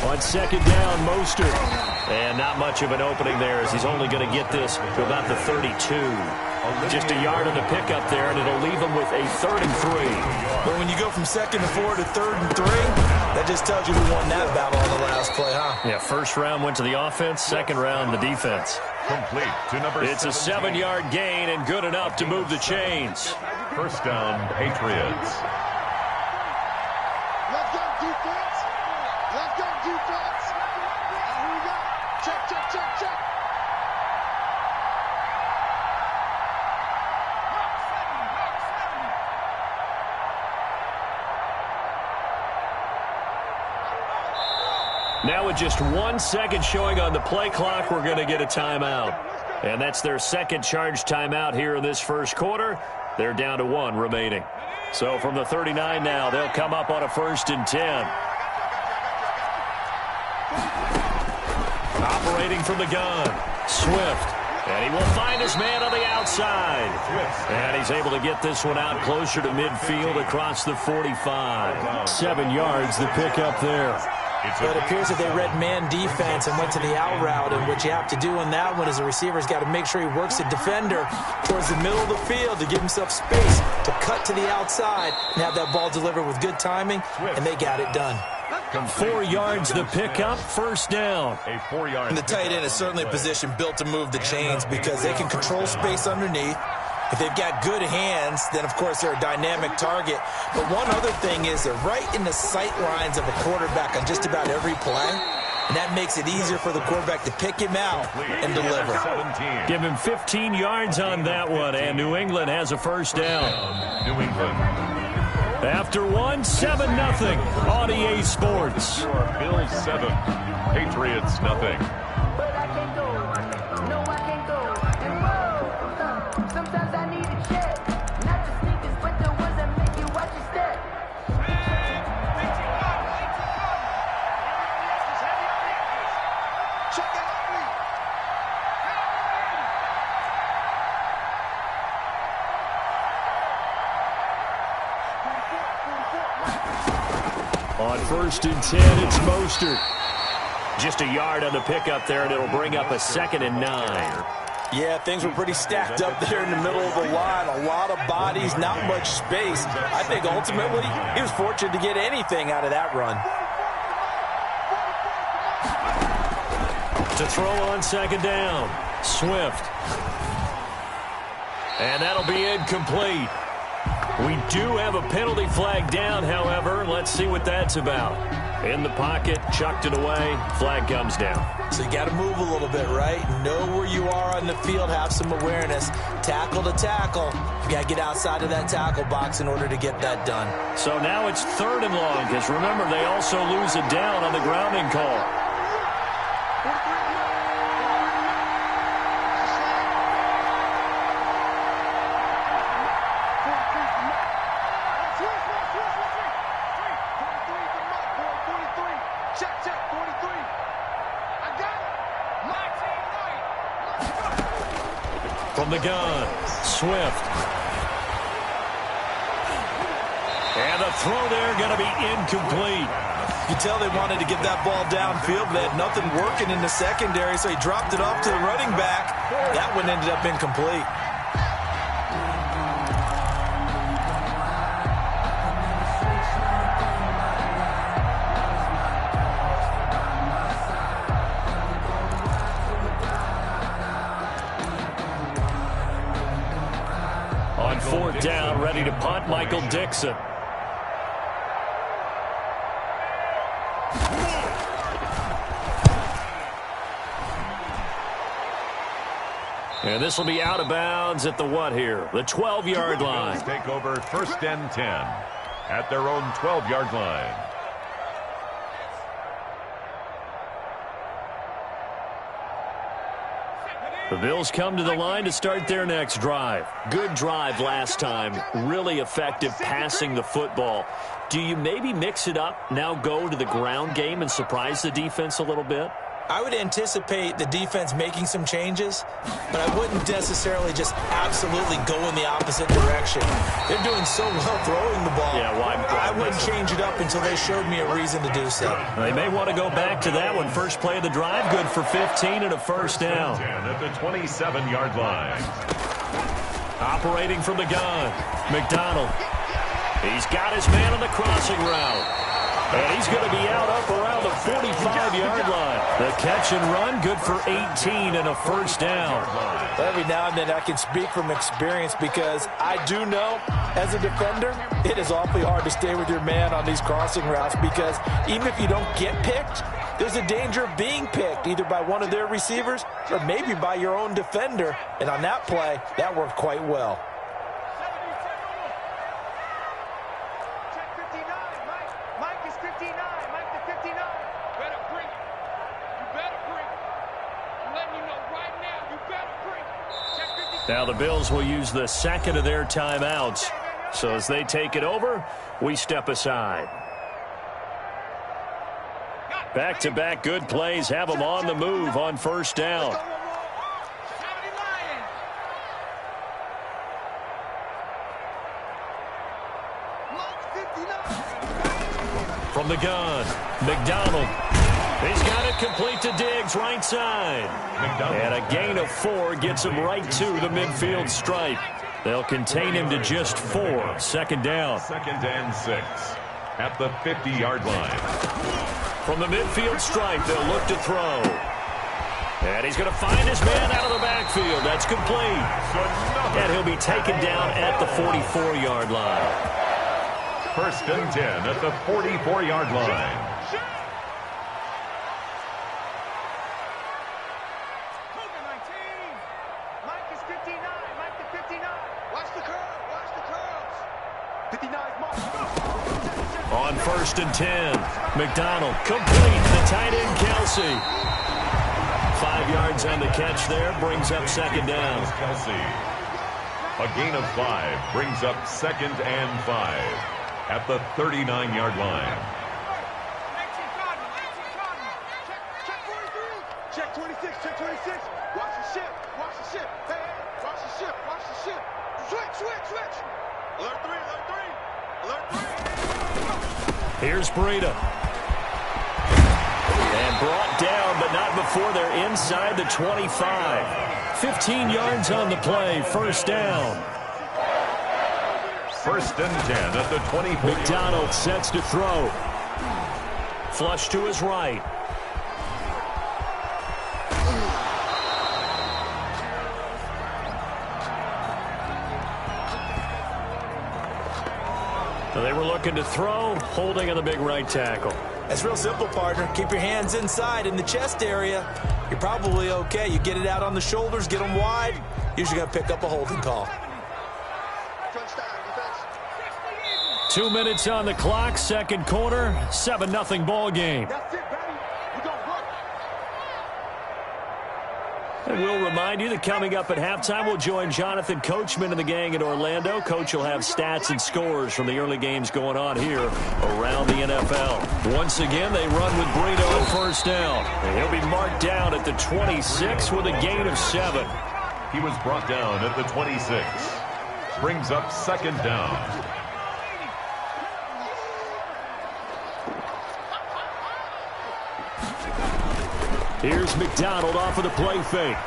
On second down, Mostert. And not much of an opening there, as he's only going to get this to about the 32. Just a yard on the pickup there, and it'll leave him with a 3rd and 3.
But when you go from 2nd and 4 to 3rd and 3, that just tells you who won that battle on the last play, huh?
Yeah, first round went to the offense, second round the defense.
Complete to number 17.
It's a 7-yard gain and good enough to move the chains.
First down, Patriots.
Let's go, defense. Let's go, defense. Here we go. Check, check, check, check.
Now with just 1 second showing on the play clock, we're going to get a timeout. And that's their second charge timeout here in this first quarter. They're down to 1 remaining. So from the 39 now, they'll come up on a 1st and 10. Operating from the gun, Swift. And he will find his man on the outside. And he's able to get this one out closer to midfield across the 45. 7 yards, the pickup there.
But it appears that they read man defense and went to the out route, and what you have to do on that one is the receiver's got to make sure he works the defender towards the middle of the field to give himself space to cut to the outside and have that ball delivered with good timing, and they got it done.
4 yards the pickup, first down.
A 4-yard.
And the tight end is certainly a position built to move the chains because they can control space underneath. If they've got good hands, then, of course, they're a dynamic target. But one other thing is they're right in the sight lines of a quarterback on just about every play, and that makes it easier for the quarterback to pick him out and deliver.
Give him 15 yards on that one, and New England has a first down.
New England.
After 1, 7-0 on EA Sports.
Bills 7, Patriots nothing.
But I can't go. No, I can't go. And whoa, sometimes I need a check. Not the sneakers, but the ones that make you watch your step.
Check it out, please.
On 1st and 10, it's Mostert. Just a yard on the pickup there, and it'll bring up a 2nd and 9.
Yeah, things were pretty stacked up there in the middle of the line. A lot of bodies, not much space. I think ultimately he was fortunate to get anything out of that run.
To throw on 2nd down, Swift. And that'll be incomplete. We do have a penalty flag down, however. Let's see what that's about. In the pocket, chucked it away, flag comes down.
So you got to move a little bit, right? Know where you are on the field, have some awareness. Tackle to tackle. You got to get outside of that tackle box in order to get that done.
So now it's 3rd and long, because remember, they also lose it down on the grounding call. From the gun, Swift. And the throw there going to be incomplete.
You can tell they wanted to get that ball downfield, but they had nothing working in the secondary, so he dropped it off to the running back. That one ended up incomplete.
On fourth down, ready to punt, Michael Dixon. And this will be out of bounds at the what here? The 12-yard line.
Take over first and 10 at their own 12-yard line.
The Bills come to the line to start their next drive. Good drive last time. Really effective passing the football. Do you maybe mix it up, now go to the ground game and surprise the defense a little bit?
I would anticipate the defense making some changes, but I wouldn't necessarily just absolutely go in the opposite direction. They're doing so well throwing the ball.
Yeah, why
I wouldn't change it up until they showed me a reason to do so.
They may want to go back to that one. First play of the drive, good for 15 and a first down.
At the 27-yard line.
Operating from the gun, McDonald. He's got his man on the crossing route. And he's going to be out up around the 45-yard line. The catch and run, good for 18 and a first down.
Every now and then I can speak from experience because I do know, as a defender, it is awfully hard to stay with your man on these crossing routes because even if you don't get picked, there's a danger of being picked either by one of their receivers or maybe by your own defender. And on that play, that worked quite well.
Now the Bills will use the second of their timeouts. So as they take it over, we step aside. Back-to-back good plays have them on the move on first down. From the gun, McDonald. He's got it complete to Diggs, right side. And a gain of 4 gets him right to the midfield stripe. They'll contain him to just 4. Second down.
Second and 6 at the 50-yard line.
From the midfield stripe, they'll look to throw. And he's going to find his man out of the backfield. That's complete. And he'll be taken down at the 44-yard line.
First and 10 at the 44-yard line.
On first and 10, McDonald complete the tight end Kelsey. 5 yards on the catch there, brings up second down.
Kelsey. A gain of 5 brings up second and 5 at the 39-yard line.
Check 26, check 26. Watch the ship, watch the ship. Hey, watch the ship, watch the ship. Switch. Alert 3, alert 3. Alert 3.
Here's Breida. And brought down, but not before they're inside the 25. 15 yards on the play, first down.
First and 10 at the 24.
McDonald sets to throw. Flush to his right. So they were looking to throw, holding on the big right tackle.
That's real simple, partner. Keep your hands inside in the chest area. You're probably okay. You get it out on the shoulders, get them wide. Usually going to pick up a holding call.
2 minutes on the clock, second quarter, 7-0 ball game.
That's it, baby. We're going to work.
And we'll remind you that coming up at halftime, we'll join Jonathan Coachman and the gang in Orlando. Coach will have stats and scores from the early games going on here around the NFL. Once again, they run with Brito on first down. And he'll be marked down at the 26 with a gain of 7.
He was brought down at the 26. Brings up second down.
Here's McDonald off of the play fake.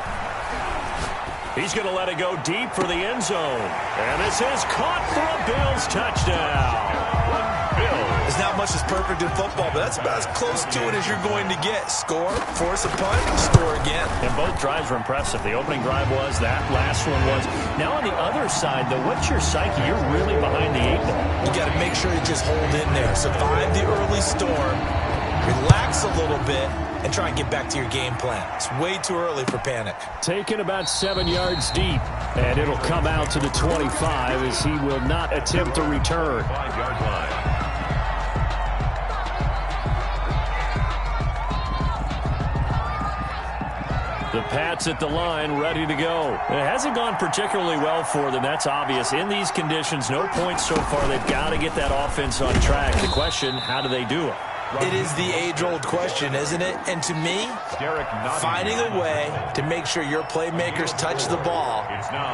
He's going to let it go deep for the end zone. And this is caught for a Bills touchdown.
There's not much that's perfect in football, but that's about as close to it as you're going to get. Score, force a punt, score again.
And both drives were impressive. The opening drive was, that last one was. Now on the other side, though, what's your psyche? You're really behind the 8 ball.
You got to make sure you just hold in there. Survive the early storm, relax a little bit, and try and get back to your game plan. It's way too early for panic.
Taken about 7 yards deep, and it'll come out to the 25 as he will not attempt to return.
5-yard line.
The Pats at the line, ready to go. It hasn't gone particularly well for them. That's obvious. In these conditions, no points so far. They've got to get that offense on track. The question, how do they do it?
It is the age-old question, isn't it? And to me, finding a way to make sure your playmakers touch the ball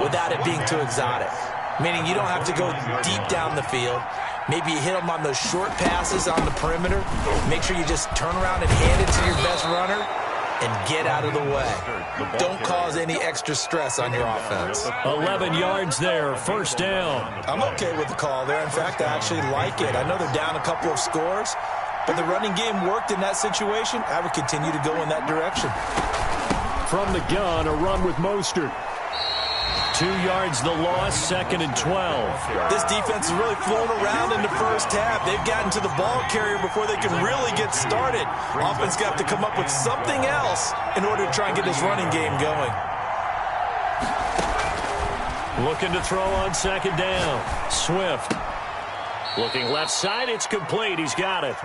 without it being too exotic. Meaning you don't have to go deep down the field. Maybe you hit them on those short passes on the perimeter. Make sure you just turn around and hand it to your best runner and get out of the way. Don't cause any extra stress on your offense.
11 yards there, first down.
I'm okay with the call there. In fact, I actually like it. I know they're down a couple of scores, but the running game worked in that situation. I would continue to go in that direction.
From the gun, a run with Mostert. 2 yards the loss, second and 12.
This defense is really flown around in the first half. They've gotten to the ball carrier before they can really get started. Offense got to come up with something else in order to try and get this running game going.
Looking to throw on second down. Swift. Looking left side, it's complete. He's got it.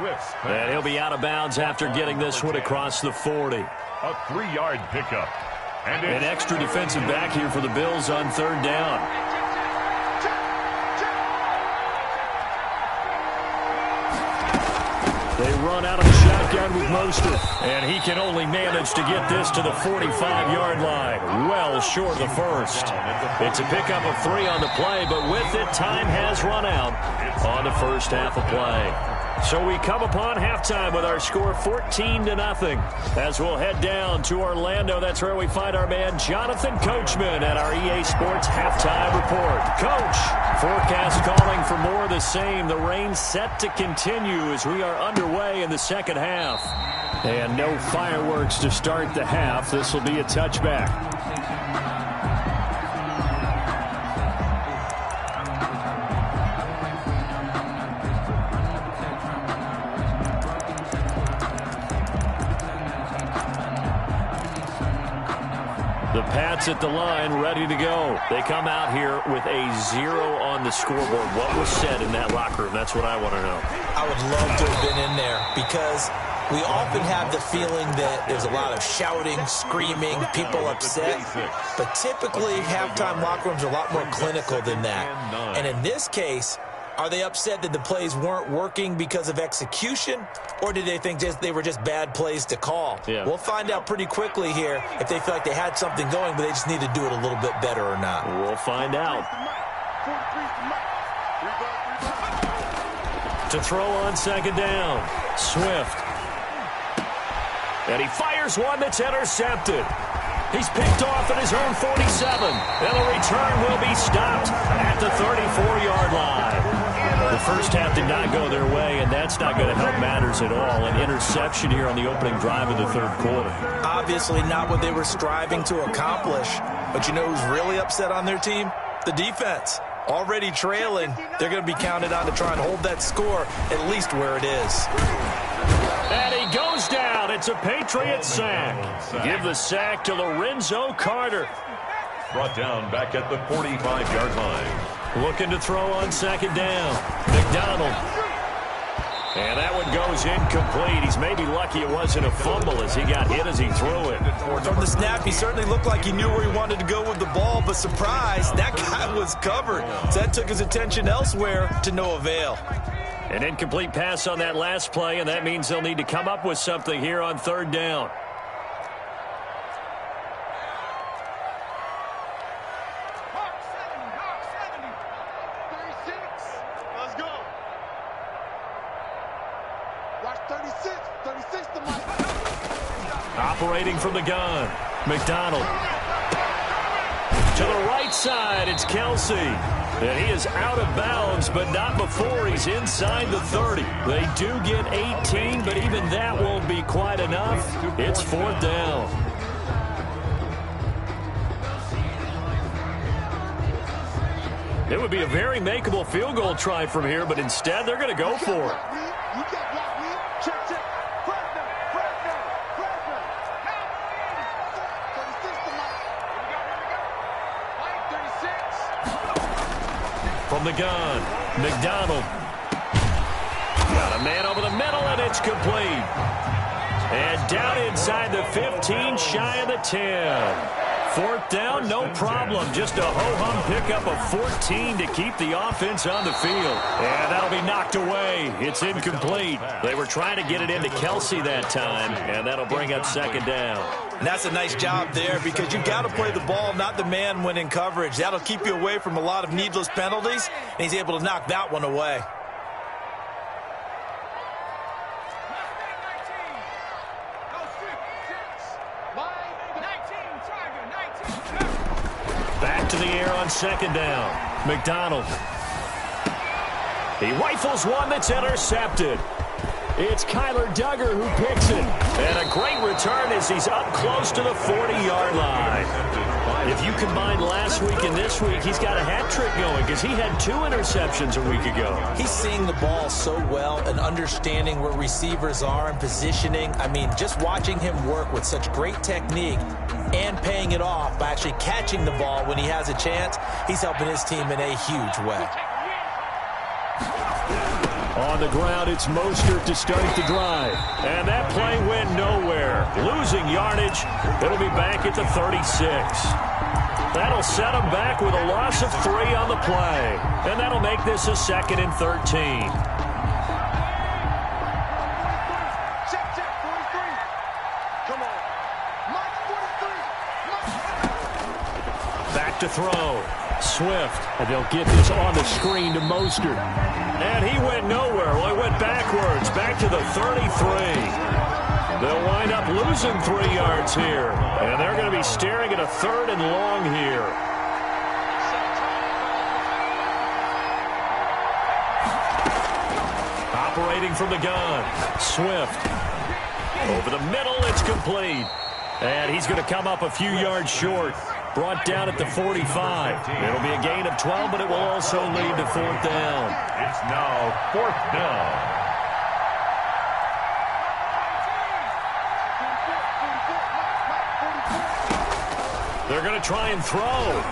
And he'll be out of bounds after getting this one across the 40.
A 3-yard pickup. And
an extra defensive back here for the Bills on third down. They run out of the shotgun with Mostert, and he can only manage to get this to the 45-yard line, well short of the first. It's a pickup of 3 on the play, but with it, time has run out on the first half of play. So we come upon halftime with our score 14-0 as we'll head down to Orlando. That's where we find our man Jonathan Coachman at our EA Sports Halftime Report. Coach, forecast calling for more of the same. The rain set to continue as we are underway in the second half. And no fireworks to start the half. This will be a touchback. The Pats at the line, ready to go. They come out here with a 0 on the scoreboard. What was said in that locker room? That's what I want to know.
I would love to have been in there because we often have the feeling that there's a lot of shouting, screaming, people upset. But typically, halftime locker rooms are a lot more clinical than that. And in this case, are they upset that the plays weren't working because of execution, or did they think they were just bad plays to call?
Yeah. We'll
find out pretty quickly here if they feel like they had something going, but they just need to do it a little bit better or not.
We'll find out. To throw on second down, Swift. And he fires one that's intercepted. He's picked off at his own 47. And the return will be stopped at the 34-yard line. The first half did not go their way, and that's not going to help matters at all. An interception here on the opening drive of the third quarter.
Obviously not what they were striving to accomplish. But you know who's really upset on their team? The defense. Already trailing, they're going to be counted on to try and hold that score at least where it is.
And he goes down. It's a Patriot sack. Give the sack to Lorenzo Carter.
Brought down back at the 45-yard line.
Looking to throw on second down. McDonald. And that one goes incomplete. He's maybe lucky it wasn't a fumble as he got hit as he threw it.
From the snap, he certainly looked like he knew where he wanted to go with the ball, but surprise, that guy was covered. So that took his attention elsewhere to no avail.
An incomplete pass on that last play, and that means they'll need to come up with something here on third down.
Let's go. Watch 36. 36 to Mike.
Operating from the gun, McDonald. To the right side, it's Kelsey. And he is out of bounds, but not before he's inside the 30. They do get 18, but even that won't be quite enough. It's fourth down. It would be a very makeable field goal try from here, but instead they're going to go for it.
You can't block me. Check, check. Press down. 36 to Mike. Mike, 36.
From the gun, McDonald. Got a man over the middle, and it's complete. And down inside the 15, shy of the 10. Fourth down, no problem. Just a ho-hum pickup of 14 to keep the offense on the field. And that'll be knocked away. It's incomplete. They were trying to get it into Kelsey that time, and that'll bring up second down.
And that's a nice job there because you've got to play the ball, not the man when in coverage. That'll keep you away from a lot of needless penalties, and he's able to knock that one away.
Back to the air on second down. McDonald. He rifles one that's intercepted. It's Kyler Duggar who picks it. And a great return as he's up close to the 40-yard line. If you combine last week and this week, he's got a hat trick going because he had 2 interceptions a week ago.
He's seeing the ball so well and understanding where receivers are and positioning. I mean, just watching him work with such great technique and paying it off by actually catching the ball when he has a chance, he's helping his team in a huge way.
On the ground, it's Mostert to start the drive. And that play went nowhere. Losing yardage. It'll be back at the 36. That'll set him back with a loss of 3 on the play. And that'll make this a 2nd and 13.
Check, check. 43. Come on. Mike, 43.
Back to throw. Swift. And they'll get this on the screen to Mostert. And he went nowhere. Well, he went backwards. Back to the 33. They'll wind up losing 3 yards here. And they're going to be staring at a 3rd and long here. Operating from the gun. Swift. Over the middle, it's complete. And he's going to come up a few yards short. Brought down at the 45. It'll be a gain of 12, but it will also lead to 4th down.
It's now 4th down.
They're going to try and throw.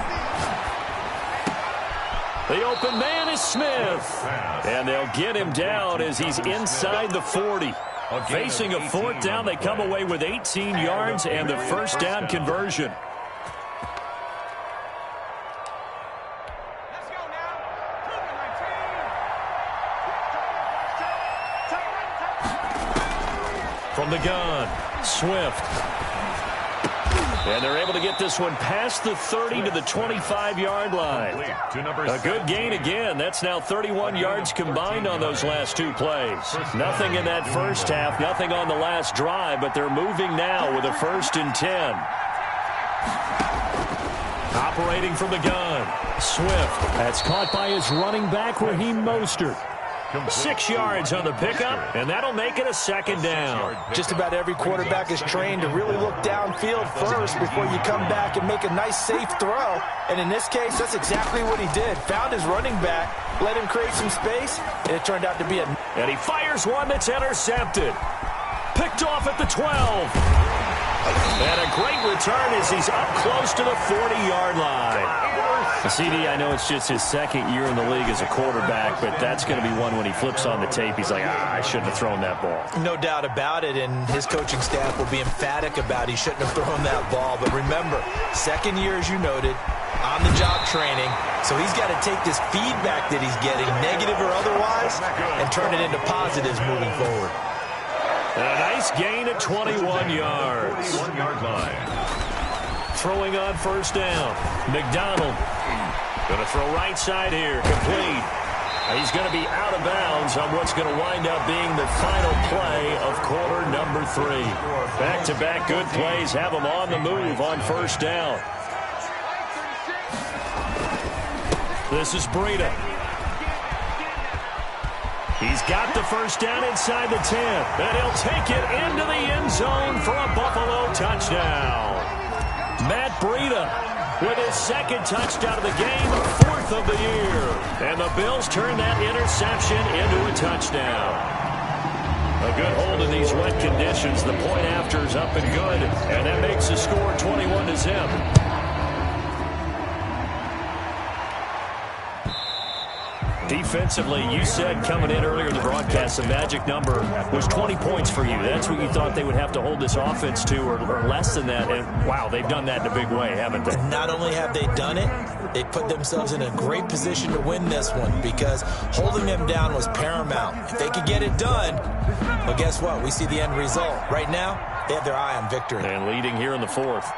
The open man is Smith. And they'll get him down as he's inside the 40. Facing a 4th down, they come away with 18 yards and the first down conversion. From the gun, Swift. And they're able to get this one past the 30 to the 25-yard line. A good gain again. That's now 31 yards combined on those last 2 plays. Nothing in that first half, nothing on the last drive, but they're moving now with a 1st and 10. Operating from the gun, Swift. That's caught by his running back, Raheem Mostert. 6 yards on the pickup, and that'll make it a 2nd down.
Just about every quarterback is trained to really look downfield first before you come back and make a nice, safe throw. And in this case, that's exactly what he did. Found his running back, let him create some space, and it turned out to be a...
And he fires one that's intercepted. Picked off at the 12. And a great return as he's up close to the 40-yard line. CD, I know it's just his second year in the league as a quarterback, but that's going to be one when he flips on the tape. He's like, I shouldn't have thrown that ball.
No doubt about it, and his coaching staff will be emphatic about he shouldn't have thrown that ball. But remember, second year, as you noted, on-the-job training, so he's got to take this feedback that he's getting, negative or otherwise, and turn it into positives moving forward.
And a nice gain at 21 yards.
1-yard line.
Throwing on first down. McDonald going to throw right side here. Complete. He's going to be out of bounds on what's going to wind up being the final play of quarter number 3. Back-to-back good plays have him on the move on first down. This is Breida. He's got the first down inside the 10, and he'll take it into the end zone for a Buffalo touchdown. Matt Breida with his second touchdown of the game, 4th of the year. And the Bills turn that interception into a touchdown. A good hold in these wet conditions. The point after is up and good, and that makes the score 21-0. Defensively, you said coming in earlier in the broadcast, the magic number was 20 points for you. That's what you thought they would have to hold this offense to, or less than that. And, wow, they've done that in a big way, haven't they?
Not only have they done it, they put themselves in a great position to win this one because holding them down was paramount. If they could get it done, well, guess what? We see the end result. Right now, they have their eye on victory.
And leading here in the 4th.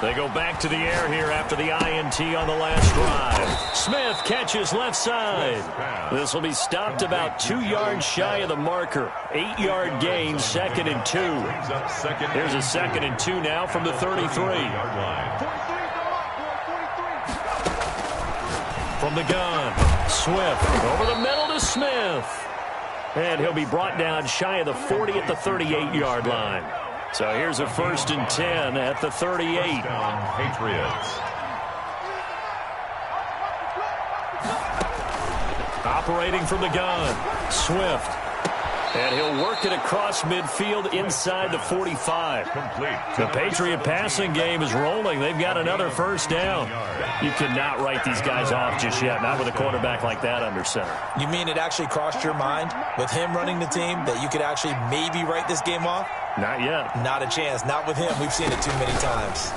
They go back to the air here after the INT on the last drive. Smith catches left side. This will be stopped about 2 yards shy of the marker. 8-yard gain, 2nd and 2. Here's a 2nd and 2 now from the 33. From the gun, Swift over the middle to Smith. And he'll be brought down shy of the 40 at the 38-yard line. So here's a 1st and 10 at the 38.
Patriots.
Operating from the gun, Swift. And he'll work it across midfield inside the 45.
Complete.
The Patriot passing game is rolling. They've got another first down. You cannot write these guys off just yet, not with a quarterback like that under center.
You mean it actually crossed your mind with him running the team that you could actually maybe write this game off?
Not yet.
Not a chance. Not with him. We've seen it too many times.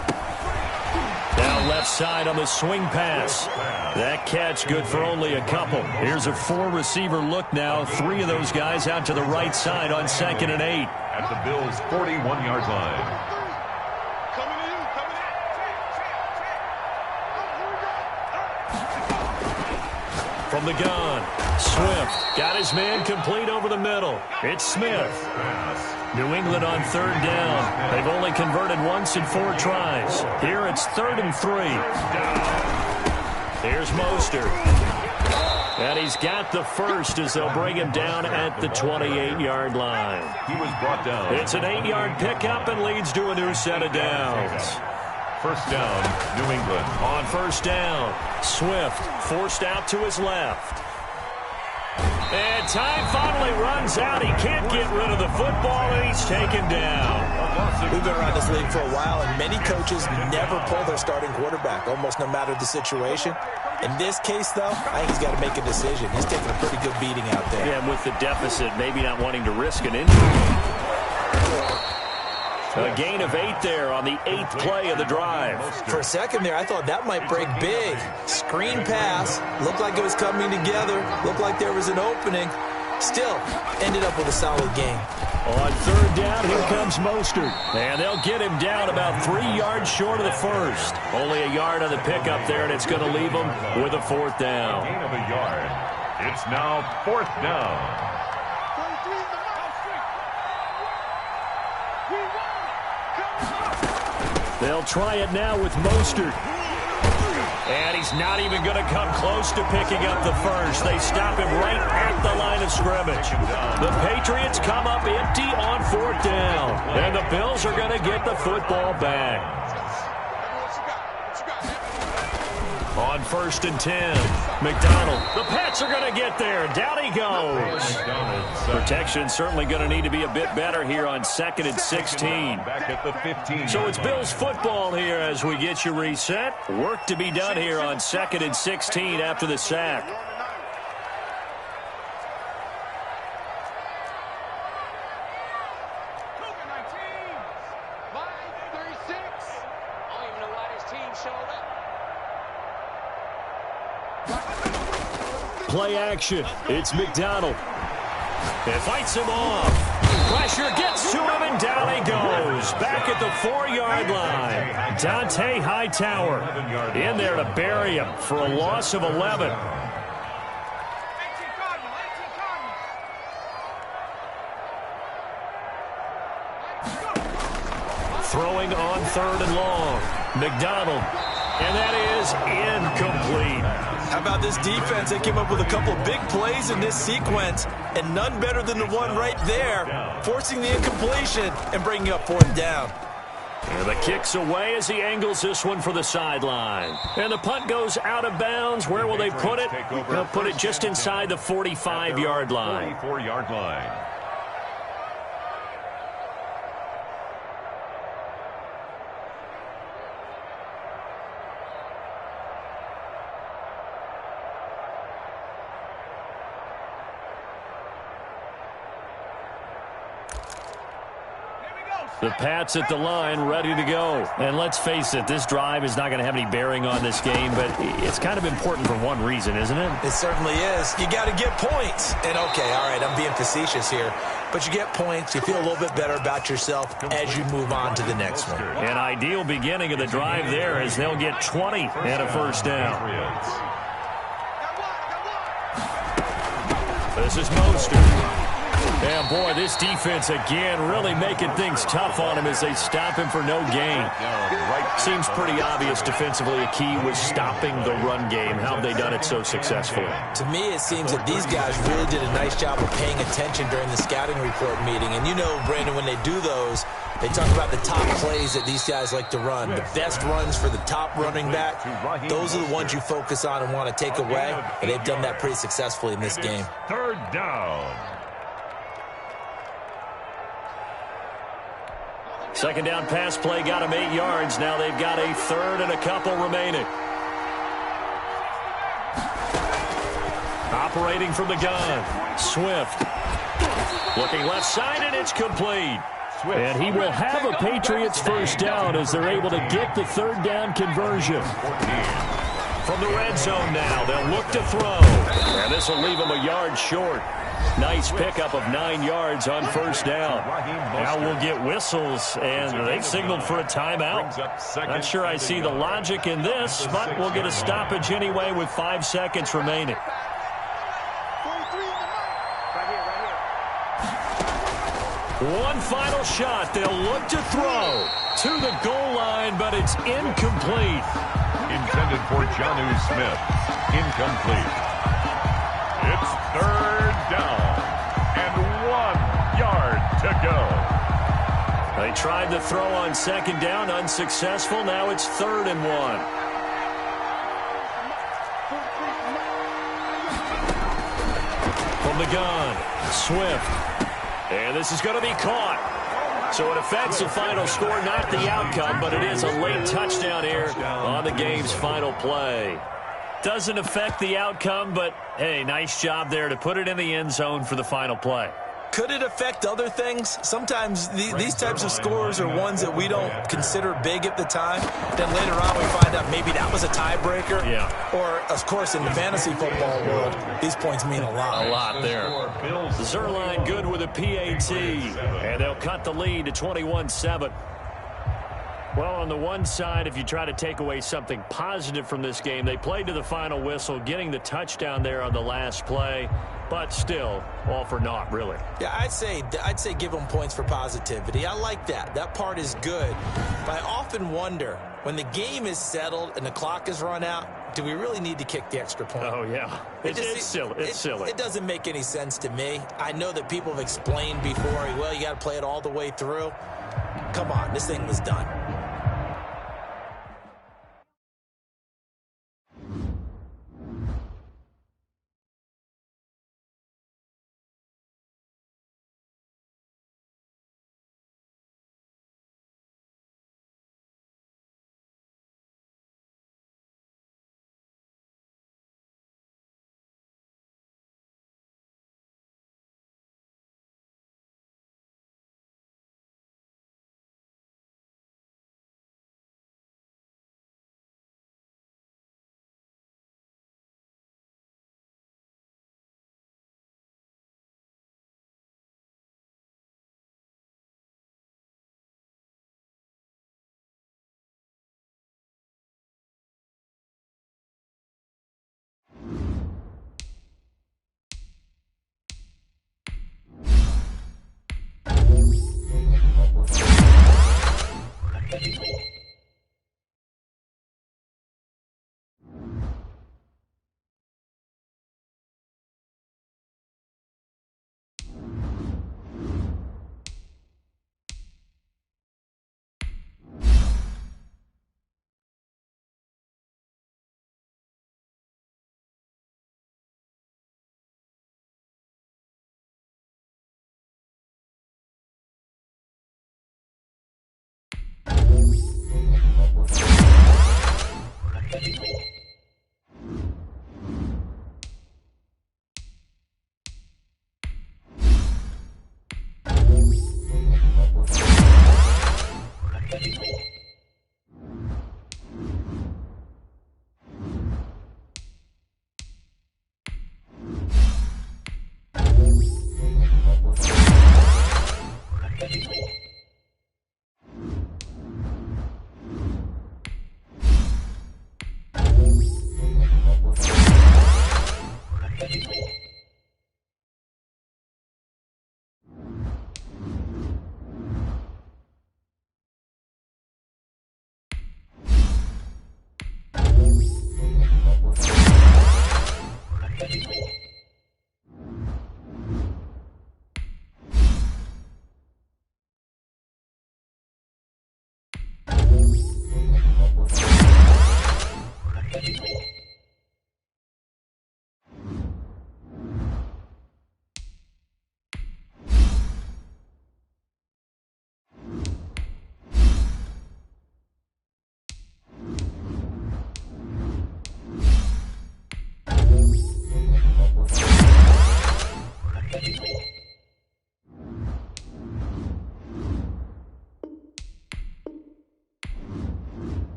Down left side on the swing pass. That catch good for only a couple. Here's a 4-receiver look now. 3 of those guys out to the right side on 2nd and 8.
At the Bills' 41-yard line.
From the gun, Swift got his man complete over the middle. It's Smith. New England on 3rd down. They've only converted once in 4 tries. Here it's 3rd and 3. Here's Mostert. And he's got the first as they'll bring him down at the 28-yard line.
He was brought down.
It's an 8-yard pickup and leads to a new set of downs.
First down, New England.
On first down, Swift forced out to his left. And time finally runs out. He can't get rid of the football, and he's taken down.
We've been around this league for a while, and many coaches never pull their starting quarterback, almost no matter the situation. In this case, though, I think he's got to make a decision. He's taking a pretty good beating out there.
Yeah, and with the deficit, maybe not wanting to risk an injury. A gain of 8 there on the 8th play of the drive.
For a second there, I thought that might break big. Screen pass. Looked like it was coming together. Looked like there was an opening. Still, ended up with a solid gain.
On 3rd down, here comes Mostert. And they'll get him down about 3 yards short of the first. Only a yard on the pickup there, and it's going to leave him with a 4th down.
Gain of a yard. It's now 4th down.
They'll try it now with Mostert. And he's not even going to come close to picking up the first. They stop him right at the line of scrimmage. The Patriots come up empty on 4th down. And the Bills are going to get the football back. On 1st and 10, McDonald. The Pats are going to get there. Down he goes. Protection certainly going to need to be a bit better here on 2nd and 16.
Back at the 15.
So it's Bills football here as we get you reset. Work to be done here on 2nd and 16 after the sack. Play action. It's McDonald. It fights him off. Pressure gets to him, and down he goes. Back at the 4-yard line. Dante Hightower in there to bury him for a loss of 11. Throwing on 3rd and long. McDonald. And that is incomplete.
How about this defense? They came up with a couple big plays in this sequence, and none better than the one right there, forcing the incompletion and bringing up 4th down.
And the kick's away as he angles this one for the sideline. And the punt goes out of bounds. Where will they put it? They'll put it just inside the 45-yard line.
44-yard line.
The Pats at the line, ready to go. And let's face it, this drive is not going to have any bearing on this game, but it's kind of important for one reason, isn't it?
It certainly is. You got to get points. And, okay, all right, I'm being facetious here. But you get points, you feel a little bit better about yourself as you move on to the next one.
An ideal beginning of the drive there as they'll get 20 and a 1st down. This is Mostert. And, boy, this defense, again, really making things tough on him as they stop him for no gain. Seems pretty obvious defensively a key was stopping the run game. How have they done it so successfully?
To me, it seems that these guys really did a nice job of paying attention during the scouting report meeting. And you know, Brandon, when they do those, they talk about the top plays that these guys like to run. The best runs for the top running back, those are the ones you focus on and want to take away. And they've done that pretty successfully in this game.
3rd down.
2nd down pass play got him 8 yards. Now they've got a 3rd and a couple remaining. Operating from the gun. Swift. Looking left side, and it's complete. And he will have a Patriots 1st down as they're able to get the 3rd down conversion. From the red zone now, they'll look to throw. And this will leave him a yard short. Nice pickup of 9 yards on 1st down. Now we'll get whistles, and they've signaled for a timeout. Not sure I see the logic in this, but we'll get a stoppage anyway with 5 seconds remaining. One final shot. They'll look to throw to the goal line, but it's incomplete.
Intended for Jonnu Smith. Incomplete. It's 3rd down and 1 yard to go.
They tried to throw on 2nd down, unsuccessful. Now it's 3rd and 1. From the gun, Swift. And this is going to be caught. So it affects the final score, not the outcome, but it is a late touchdown here on the game's final play. Doesn't affect the outcome, but, hey, nice job there to put it in the end zone for the final play.
Could it affect other things? Sometimes these types of scores are ones that we don't consider big at the time. Then later on we find out maybe that was a tiebreaker.
Yeah.
Or, of course, in the fantasy football world, these points mean a lot.
A lot there. Zerline good with a PAT, and they'll cut the lead to 21-7. Well, on the one side, if you try to take away something positive from this game, they played to the final whistle, getting the touchdown there on the last play, but still, all for naught, really.
Yeah, I'd say give them points for positivity. I like that. That part is good. But I often wonder, when the game is settled and the clock is run out, do we really need to kick the extra point?
Oh, yeah. It's silly. It's silly.
It doesn't make any sense to me. I know that people have explained before, well, you got to play it all the way through. Come on, this thing was done.
Bye.